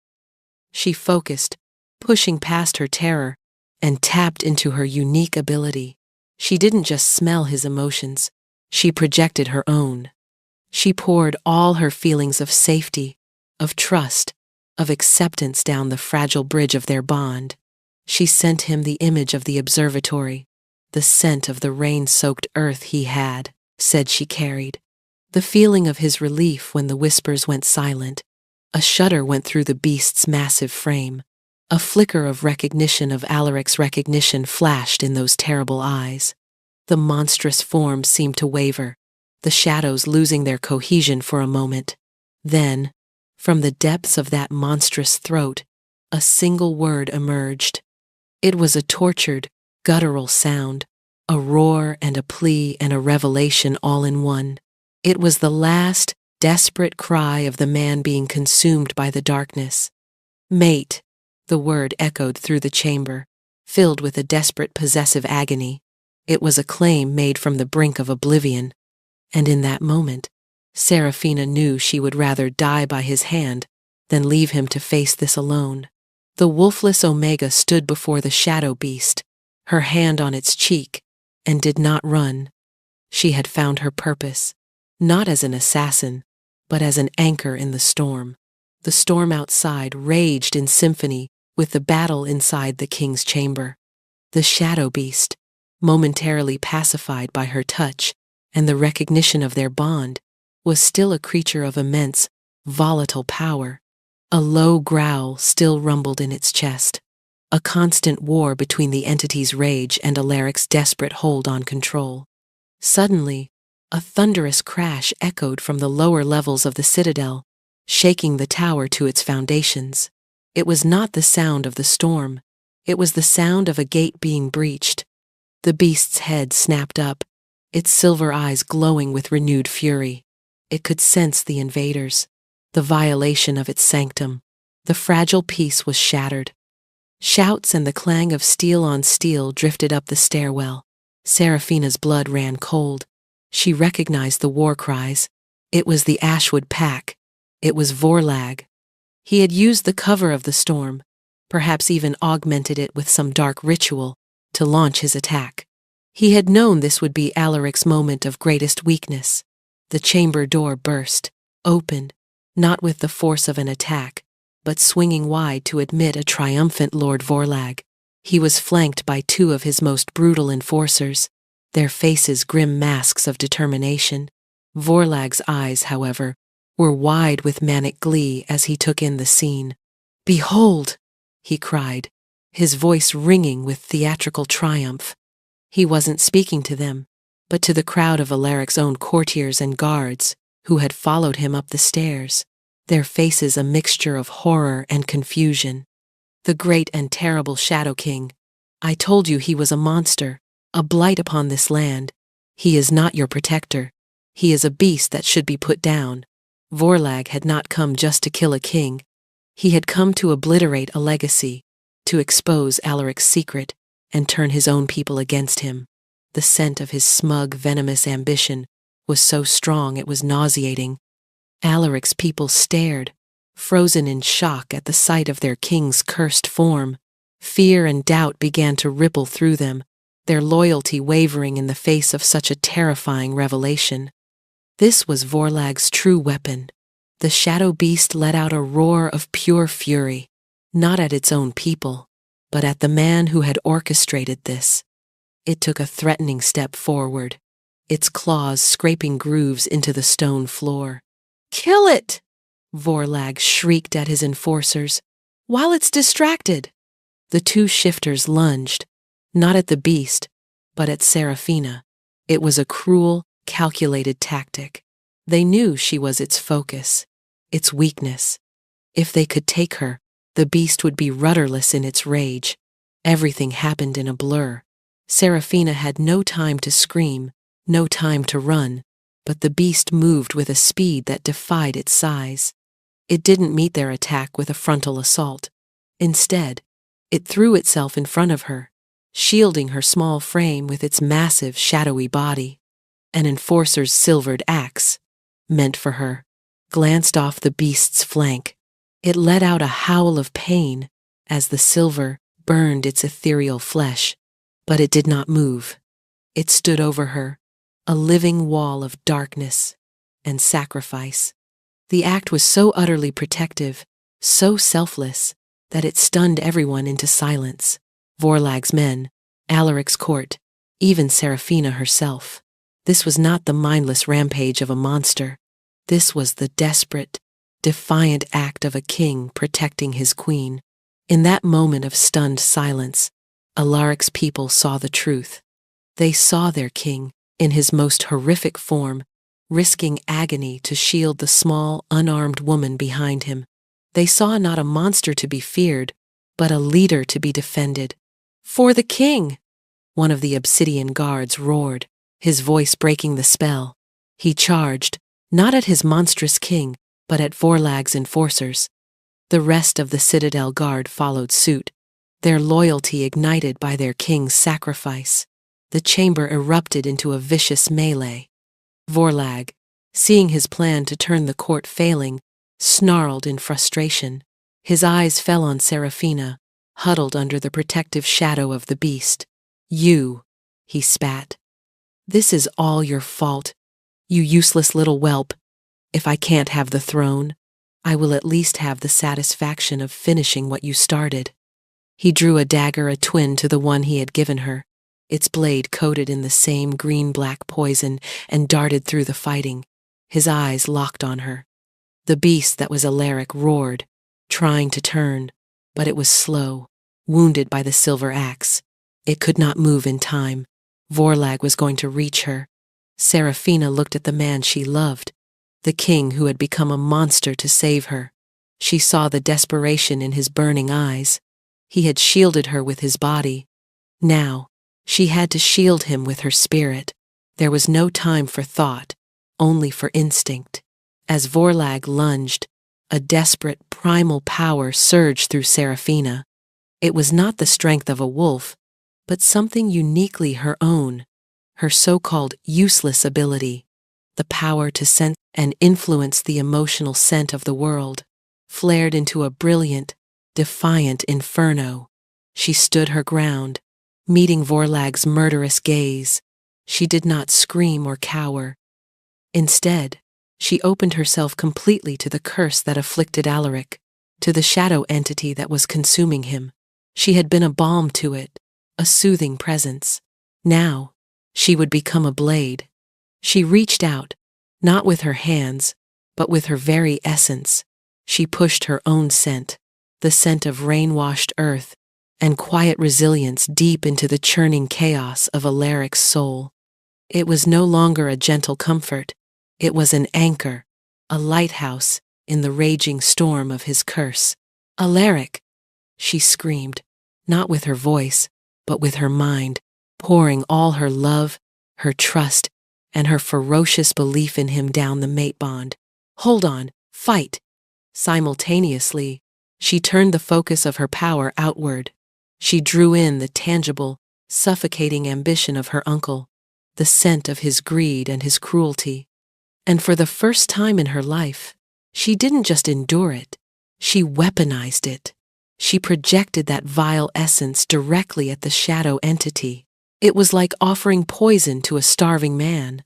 She focused, pushing past her terror, and tapped into her unique ability. She didn't just smell his emotions, she projected her own. She poured all her feelings of safety, of trust, of acceptance down the fragile bridge of their bond. She sent him the image of the observatory, the scent of the rain-soaked earth he had said she carried, the feeling of his relief when the whispers went silent. A shudder went through the beast's massive frame. A flicker of recognition of Alaric's recognition flashed in those terrible eyes. The monstrous form seemed to waver, the shadows losing their cohesion for a moment. Then, from the depths of that monstrous throat, a single word emerged. It was a tortured, guttural sound, a roar and a plea and a revelation all in one. It was the last, desperate cry of the man being consumed by the darkness. "Mate," the word echoed through the chamber, filled with a desperate possessive agony. It was a claim made from the brink of oblivion, and in that moment, Seraphina knew she would rather die by his hand than leave him to face this alone. The wolfless Omega stood before the shadow beast, her hand on its cheek, and did not run. She had found her purpose, not as an assassin, but as an anchor in the storm. The storm outside raged in symphony with the battle inside the king's chamber. The shadow beast, momentarily pacified by her touch and the recognition of their bond, was still a creature of immense, volatile power. A low growl still rumbled in its chest, a constant war between the entity's rage and Alaric's desperate hold on control. Suddenly, a thunderous crash echoed from the lower levels of the citadel, shaking the tower to its foundations. It was not the sound of the storm, it was the sound of a gate being breached. The beast's head snapped up, its silver eyes glowing with renewed fury. It could sense the invaders, the violation of its sanctum. The fragile peace was shattered. Shouts and the clang of steel on steel drifted up the stairwell. Seraphina's blood ran cold. She recognized the war cries. It was the Ashwood Pack. It was Vorlag. He had used the cover of the storm, perhaps even augmented it with some dark ritual, to launch his attack. He had known this would be Alaric's moment of greatest weakness. The chamber door burst, open, not with the force of an attack, but swinging wide to admit a triumphant Lord Vorlag. He was flanked by two of his most brutal enforcers, their faces grim masks of determination. Vorlag's eyes, however, were wide with manic glee as he took in the scene. "Behold!" he cried, his voice ringing with theatrical triumph. He wasn't speaking to them, but to the crowd of Alaric's own courtiers and guards who had followed him up the stairs, their faces a mixture of horror and confusion. "The great and terrible Shadow King. I told you he was a monster, a blight upon this land. He is not your protector. He is a beast that should be put down." Vorlag had not come just to kill a king. He had come to obliterate a legacy, to expose Alaric's secret, and turn his own people against him. The scent of his smug, venomous ambition was so strong it was nauseating. Alaric's people stared, frozen in shock at the sight of their king's cursed form. Fear and doubt began to ripple through them, their loyalty wavering in the face of such a terrifying revelation. This was Vorlag's true weapon. The shadow beast let out a roar of pure fury, not at its own people, but at the man who had orchestrated this. It took a threatening step forward, its claws scraping grooves into the stone floor. "Kill it!" Vorlag shrieked at his enforcers, "while it's distracted." The two shifters lunged, not at the beast, but at Seraphina. It was a cruel, calculated tactic. They knew she was its focus, its weakness. If they could take her, the beast would be rudderless in its rage. Everything happened in a blur. Seraphina had no time to scream, no time to run, but the beast moved with a speed that defied its size. It didn't meet their attack with a frontal assault. Instead, it threw itself in front of her, shielding her small frame with its massive, shadowy body. An enforcer's silvered axe, meant for her, glanced off the beast's flank. It let out a howl of pain as the silver burned its ethereal flesh, but it did not move. It stood over her, a living wall of darkness and sacrifice. The act was so utterly protective, so selfless, that it stunned everyone into silence. Vorlag's men, Alaric's court, even Seraphina herself. This was not the mindless rampage of a monster. This was the desperate, defiant act of a king protecting his queen. In that moment of stunned silence, Alaric's people saw the truth. They saw their king, in his most horrific form, risking agony to shield the small, unarmed woman behind him. They saw not a monster to be feared, but a leader to be defended. "For the king!" one of the obsidian guards roared, his voice breaking the spell. He charged, not at his monstrous king, but at Vorlag's enforcers. The rest of the Citadel Guard followed suit, their loyalty ignited by their king's sacrifice. The chamber erupted into a vicious melee. Vorlag, seeing his plan to turn the court failing, snarled in frustration. His eyes fell on Seraphina, huddled under the protective shadow of the beast. "You," he spat. "This is all your fault, you useless little whelp. If I can't have the throne, I will at least have the satisfaction of finishing what you started." He drew a dagger atwin to the one he had given her, its blade coated in the same green-black poison, and darted through the fighting. His eyes locked on her. The beast that was Alaric roared, trying to turn, but it was slow, wounded by the silver axe. It could not move in time. Vorlag was going to reach her. Seraphina looked at the man she loved, the king who had become a monster to save her. She saw the desperation in his burning eyes. He had shielded her with his body. Now, she had to shield him with her spirit. There was no time for thought, only for instinct. As Vorlag lunged, a desperate, primal power surged through Seraphina. It was not the strength of a wolf, but something uniquely her own, her so-called useless ability, the power to sense and influence the emotional scent of the world, flared into a brilliant, defiant inferno. She stood her ground, meeting Vorlag's murderous gaze. She did not scream or cower. Instead, she opened herself completely to the curse that afflicted Alaric, to the shadow entity that was consuming him. She had been a balm to it, a soothing presence. Now, she would become a blade. She reached out, not with her hands, but with her very essence. She pushed her own scent, the scent of rain-washed earth, and quiet resilience deep into the churning chaos of Alaric's soul. It was no longer a gentle comfort, it was an anchor, a lighthouse in the raging storm of his curse. "Alaric!" she screamed, not with her voice, but with her mind, pouring all her love, her trust, and her ferocious belief in him down the mate bond. "Hold on, fight!" Simultaneously, she turned the focus of her power outward. She drew in the tangible, suffocating ambition of her uncle, the scent of his greed and his cruelty. And for the first time in her life, she didn't just endure it, she weaponized it. She projected that vile essence directly at the shadow entity. It was like offering poison to a starving man.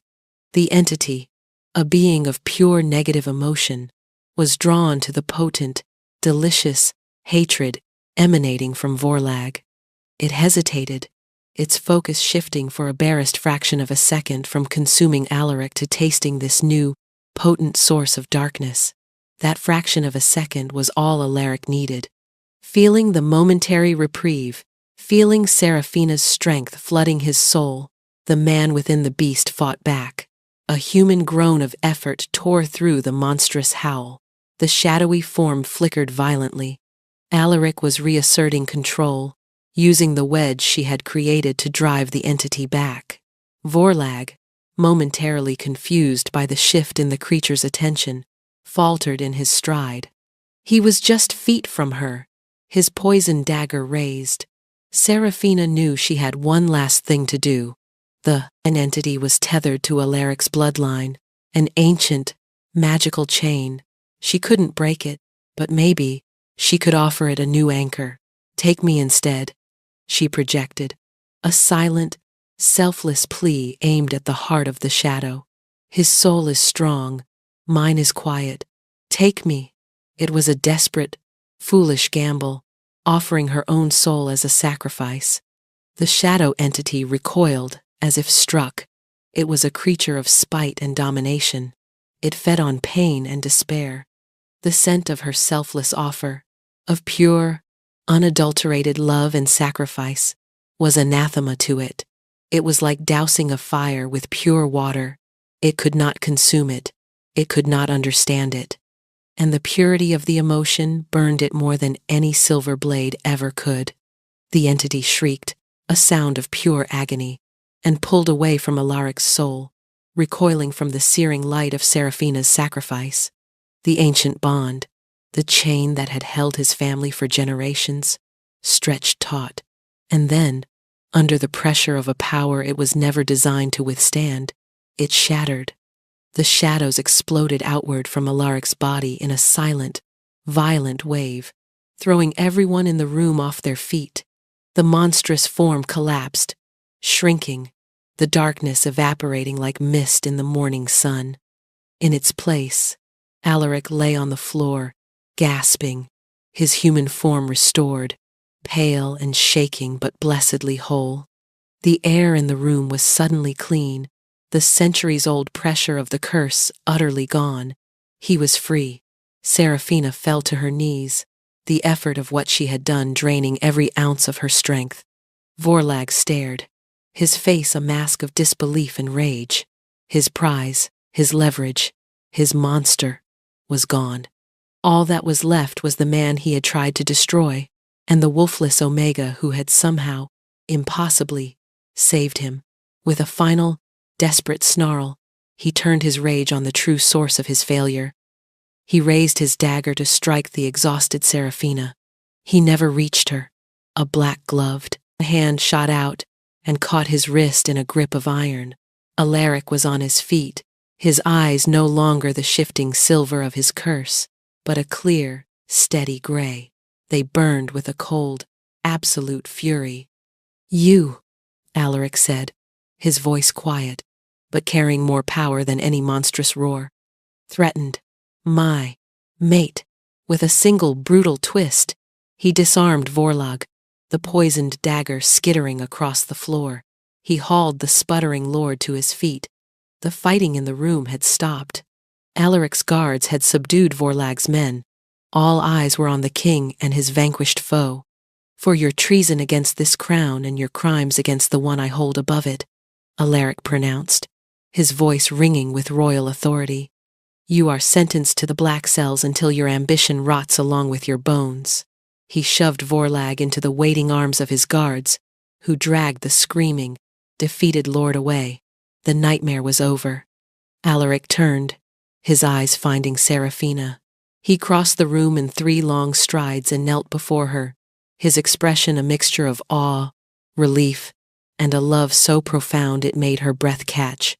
The entity, a being of pure negative emotion, was drawn to the potent, delicious hatred emanating from Vorlag. It hesitated, its focus shifting for a barest fraction of a second from consuming Alaric to tasting this new, potent source of darkness. That fraction of a second was all Alaric needed. Feeling the momentary reprieve, feeling Seraphina's strength flooding his soul, the man within the beast fought back. A human groan of effort tore through the monstrous howl. The shadowy form flickered violently. Alaric was reasserting control, using the wedge she had created to drive the entity back. Vorlag, momentarily confused by the shift in the creature's attention, faltered in his stride. He was just feet from her, his poisoned dagger raised. Seraphina knew she had one last thing to do. An entity was tethered to Alaric's bloodline, an ancient, magical chain. She couldn't break it, but maybe she could offer it a new anchor. "Take me instead," she projected, a silent, selfless plea aimed at the heart of the shadow. "His soul is strong, mine is quiet. Take me." It was a desperate, foolish gamble, offering her own soul as a sacrifice. The shadow entity recoiled, as if struck. It was a creature of spite and domination. It fed on pain and despair. The scent of her selfless offer, of pure, unadulterated love and sacrifice, was anathema to it. It was like dousing a fire with pure water. It could not consume it. It could not understand it. And the purity of the emotion burned it more than any silver blade ever could. The entity shrieked, a sound of pure agony, and pulled away from Alaric's soul, recoiling from the searing light of Seraphina's sacrifice. The ancient bond, the chain that had held his family for generations, stretched taut, and then, under the pressure of a power it was never designed to withstand, it shattered. The shadows exploded outward from Alaric's body in a silent, violent wave, throwing everyone in the room off their feet. The monstrous form collapsed, shrinking, the darkness evaporating like mist in the morning sun. In its place, Alaric lay on the floor, gasping, his human form restored, pale and shaking but blessedly whole. The air in the room was suddenly clean, the centuries-old pressure of the curse utterly gone. He was free. Seraphina fell to her knees, the effort of what she had done draining every ounce of her strength. Vorlag stared, his face a mask of disbelief and rage. His prize, his leverage, his monster, was gone. All that was left was the man he had tried to destroy, and the wolfless Omega who had somehow, impossibly, saved him. With a final, desperate snarl, he turned his rage on the true source of his failure. He raised his dagger to strike the exhausted Seraphina. He never reached her. A black-gloved hand shot out and caught his wrist in a grip of iron. Alaric was on his feet, his eyes no longer the shifting silver of his curse, but a clear, steady gray. They burned with a cold, absolute fury. "You," Alaric said, his voice quiet, but carrying more power than any monstrous roar. "Threatened my mate." With a single brutal twist, he disarmed Vorlag, the poisoned dagger skittering across the floor. He hauled the sputtering lord to his feet. The fighting in the room had stopped. Alaric's guards had subdued Vorlag's men. All eyes were on the king and his vanquished foe. "For your treason against this crown and your crimes against the one I hold above it," Alaric pronounced, his voice ringing with royal authority. "You are sentenced to the black cells until your ambition rots along with your bones." He shoved Vorlag into the waiting arms of his guards, who dragged the screaming, defeated lord away. The nightmare was over. Alaric turned, his eyes finding Seraphina. He crossed the room in 3 long strides and knelt before her, his expression a mixture of awe, relief, and a love so profound it made her breath catch.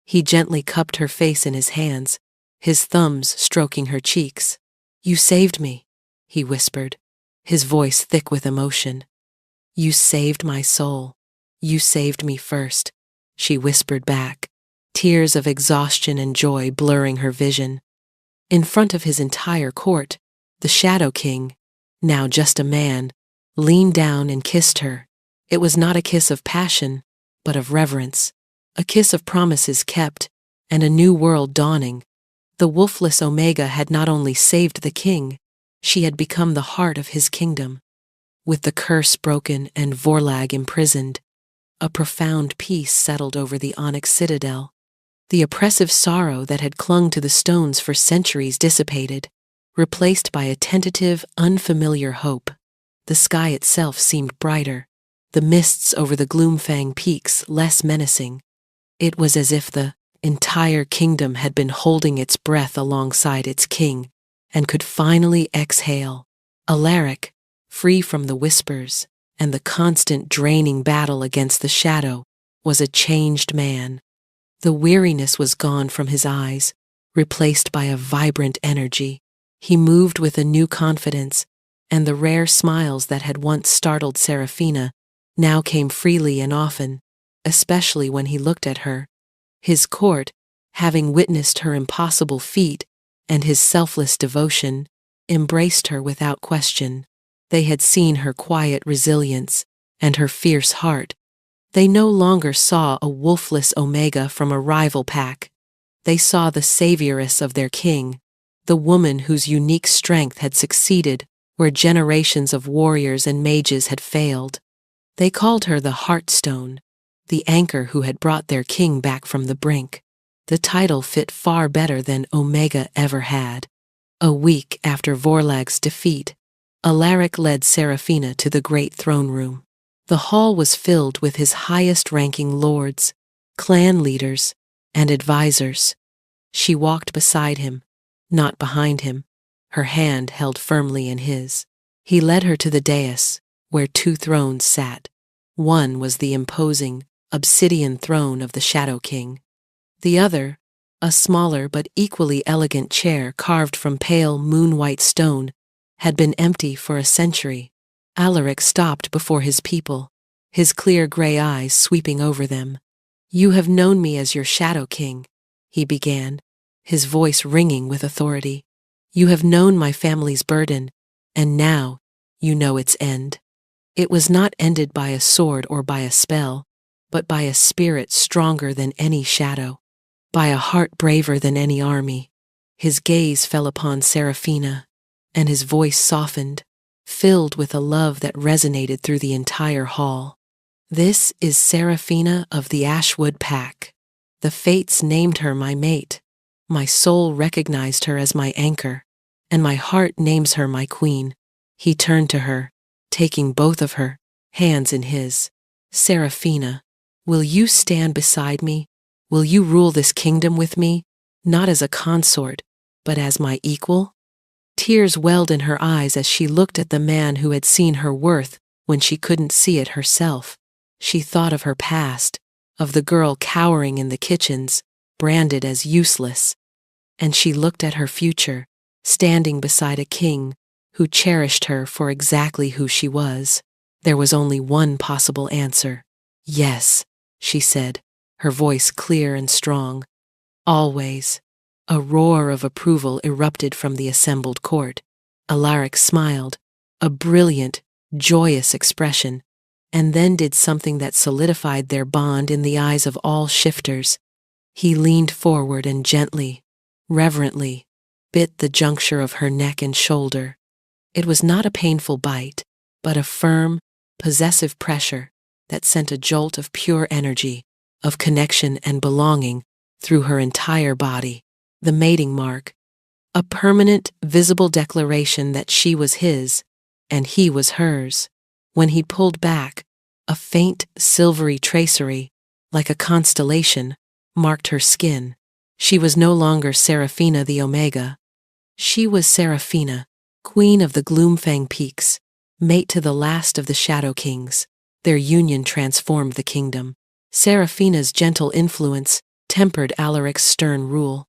He gently cupped her face in his hands, his thumbs stroking her cheeks. "You saved me," he whispered, his voice thick with emotion. "You saved my soul. You saved me first," she whispered back, tears of exhaustion and joy blurring her vision. In front of his entire court, the Shadow King, now just a man, leaned down and kissed her. It was not a kiss of passion, but of reverence, a kiss of promises kept, and a new world dawning. The wolfless Omega had not only saved the king, she had become the heart of his kingdom. With the curse broken and Vorlag imprisoned, a profound peace settled over the onyx citadel. The oppressive sorrow that had clung to the stones for centuries dissipated, replaced by a tentative, unfamiliar hope. The sky itself seemed brighter, the mists over the Gloomfang peaks less menacing. It was as if the entire kingdom had been holding its breath alongside its king, and could finally exhale. Alaric, free from the whispers and the constant draining battle against the shadow, was a changed man. The weariness was gone from his eyes, replaced by a vibrant energy. He moved with a new confidence, and the rare smiles that had once startled Seraphina now came freely and often, especially when he looked at her. His court, having witnessed her impossible feat and his selfless devotion, embraced her without question. They had seen her quiet resilience and her fierce heart. They no longer saw a wolfless Omega from a rival pack. They saw the savioress of their king, the woman whose unique strength had succeeded where generations of warriors and mages had failed. They called her the Heartstone, the anchor who had brought their king back from the brink. The title fit far better than Omega ever had. A week after Vorlag's defeat, Alaric led Seraphina to the great throne room. The hall was filled with his highest-ranking lords, clan leaders, and advisors. She walked beside him, not behind him, her hand held firmly in his. He led her to the dais, where 2 thrones sat. One was the imposing, obsidian throne of the Shadow King. The other, a smaller but equally elegant chair carved from pale moon-white stone, had been empty for a century. Alaric stopped before his people, his clear gray eyes sweeping over them. "You have known me as your Shadow King," he began, his voice ringing with authority. "You have known my family's burden, and now you know its end. It was not ended by a sword or by a spell, but by a spirit stronger than any shadow, by a heart braver than any army." His gaze fell upon Seraphina, and his voice softened, filled with a love that resonated through the entire hall. "This is Seraphina of the Ashwood Pack. The fates named her my mate, my soul recognized her as my anchor, and my heart names her my queen." He turned to her, taking both of her hands in his. "Seraphina, will you stand beside me? Will you rule this kingdom with me, not as a consort, but as my equal?" Tears welled in her eyes as she looked at the man who had seen her worth when she couldn't see it herself. She thought of her past, of the girl cowering in the kitchens, branded as useless. And she looked at her future, standing beside a king who cherished her for exactly who she was. There was only one possible answer. "Yes," she said, her voice clear and strong. "Always." A roar of approval erupted from the assembled court. Alaric smiled, a brilliant, joyous expression, and then did something that solidified their bond in the eyes of all shifters. He leaned forward and gently, reverently, bit the juncture of her neck and shoulder. It was not a painful bite, but a firm, possessive pressure that sent a jolt of pure energy, of connection and belonging through her entire body. The mating mark, a permanent, visible declaration that she was his, and he was hers. When he pulled back, a faint, silvery tracery, like a constellation, marked her skin. She was no longer Seraphina the Omega. She was Seraphina, queen of the Gloomfang Peaks, mate to the last of the Shadow Kings. Their union transformed the kingdom. Seraphina's gentle influence tempered Alaric's stern rule.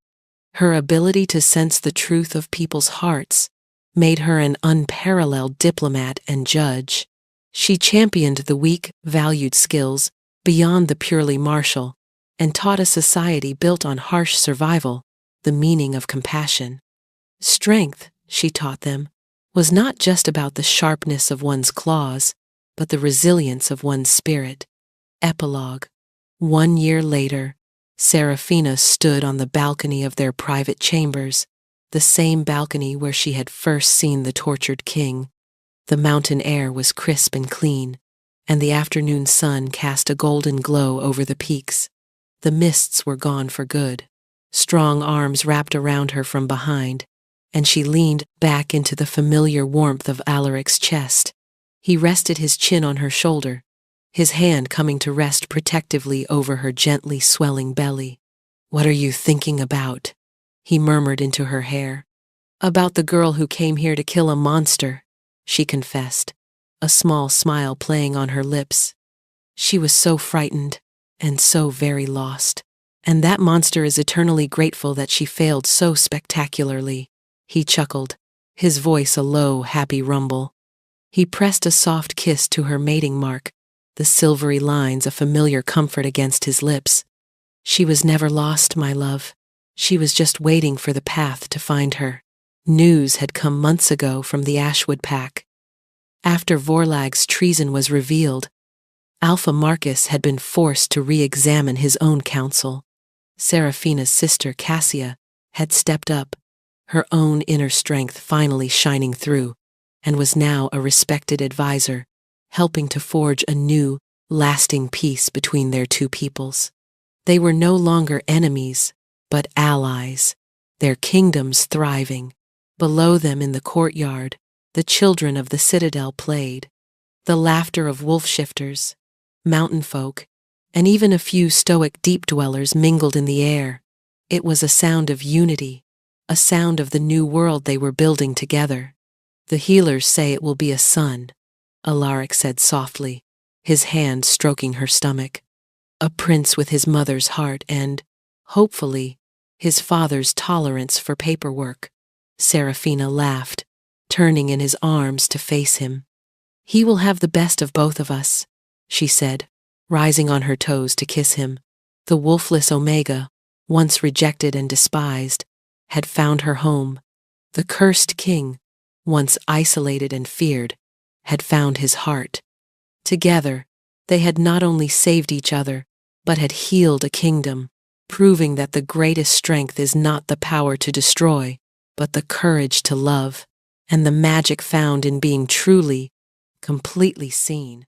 Her ability to sense the truth of people's hearts made her an unparalleled diplomat and judge. She championed the weak, valued skills beyond the purely martial, and taught a society built on harsh survival the meaning of compassion. Strength, she taught them, was not just about the sharpness of one's claws, but the resilience of one's spirit. Epilogue. 1 year later, Seraphina stood on the balcony of their private chambers, the same balcony where she had first seen the tortured king. The mountain air was crisp and clean, and the afternoon sun cast a golden glow over the peaks. The mists were gone for good. Strong arms wrapped around her from behind, and she leaned back into the familiar warmth of Alaric's chest. He rested his chin on her shoulder, his hand coming to rest protectively over her gently swelling belly. "What are you thinking about?" he murmured into her hair. "About the girl who came here to kill a monster," she confessed, a small smile playing on her lips. She was so frightened, and so very lost. And that monster is eternally grateful that she failed so spectacularly. He chuckled, his voice a low, happy rumble. He pressed a soft kiss to her mating mark, the silvery lines a familiar comfort against his lips. "She was never lost, my love. She was just waiting for the path to find her." News had come months ago from the Ashwood Pack. After Vorlag's treason was revealed, Alpha Marcus had been forced to re-examine his own counsel. Seraphina's sister Cassia had stepped up, her own inner strength finally shining through, and was now a respected advisor, helping to forge a new, lasting peace between their two peoples. They were no longer enemies, but allies, their kingdoms thriving. Below them in the courtyard, the children of the citadel played. The laughter of wolf-shifters, mountain folk, and even a few stoic deep-dwellers mingled in the air. It was a sound of unity, a sound of the new world they were building together. "The healers say it will be a son," Alaric said softly, his hand stroking her stomach. "A prince with his mother's heart and, hopefully, his father's tolerance for paperwork." Seraphina laughed, turning in his arms to face him. "He will have the best of both of us," she said, rising on her toes to kiss him. The wolfless Omega, once rejected and despised, had found her home. The cursed king, once isolated and feared, had found his heart. Together, they had not only saved each other, but had healed a kingdom, proving that the greatest strength is not the power to destroy, but the courage to love, and the magic found in being truly, completely seen.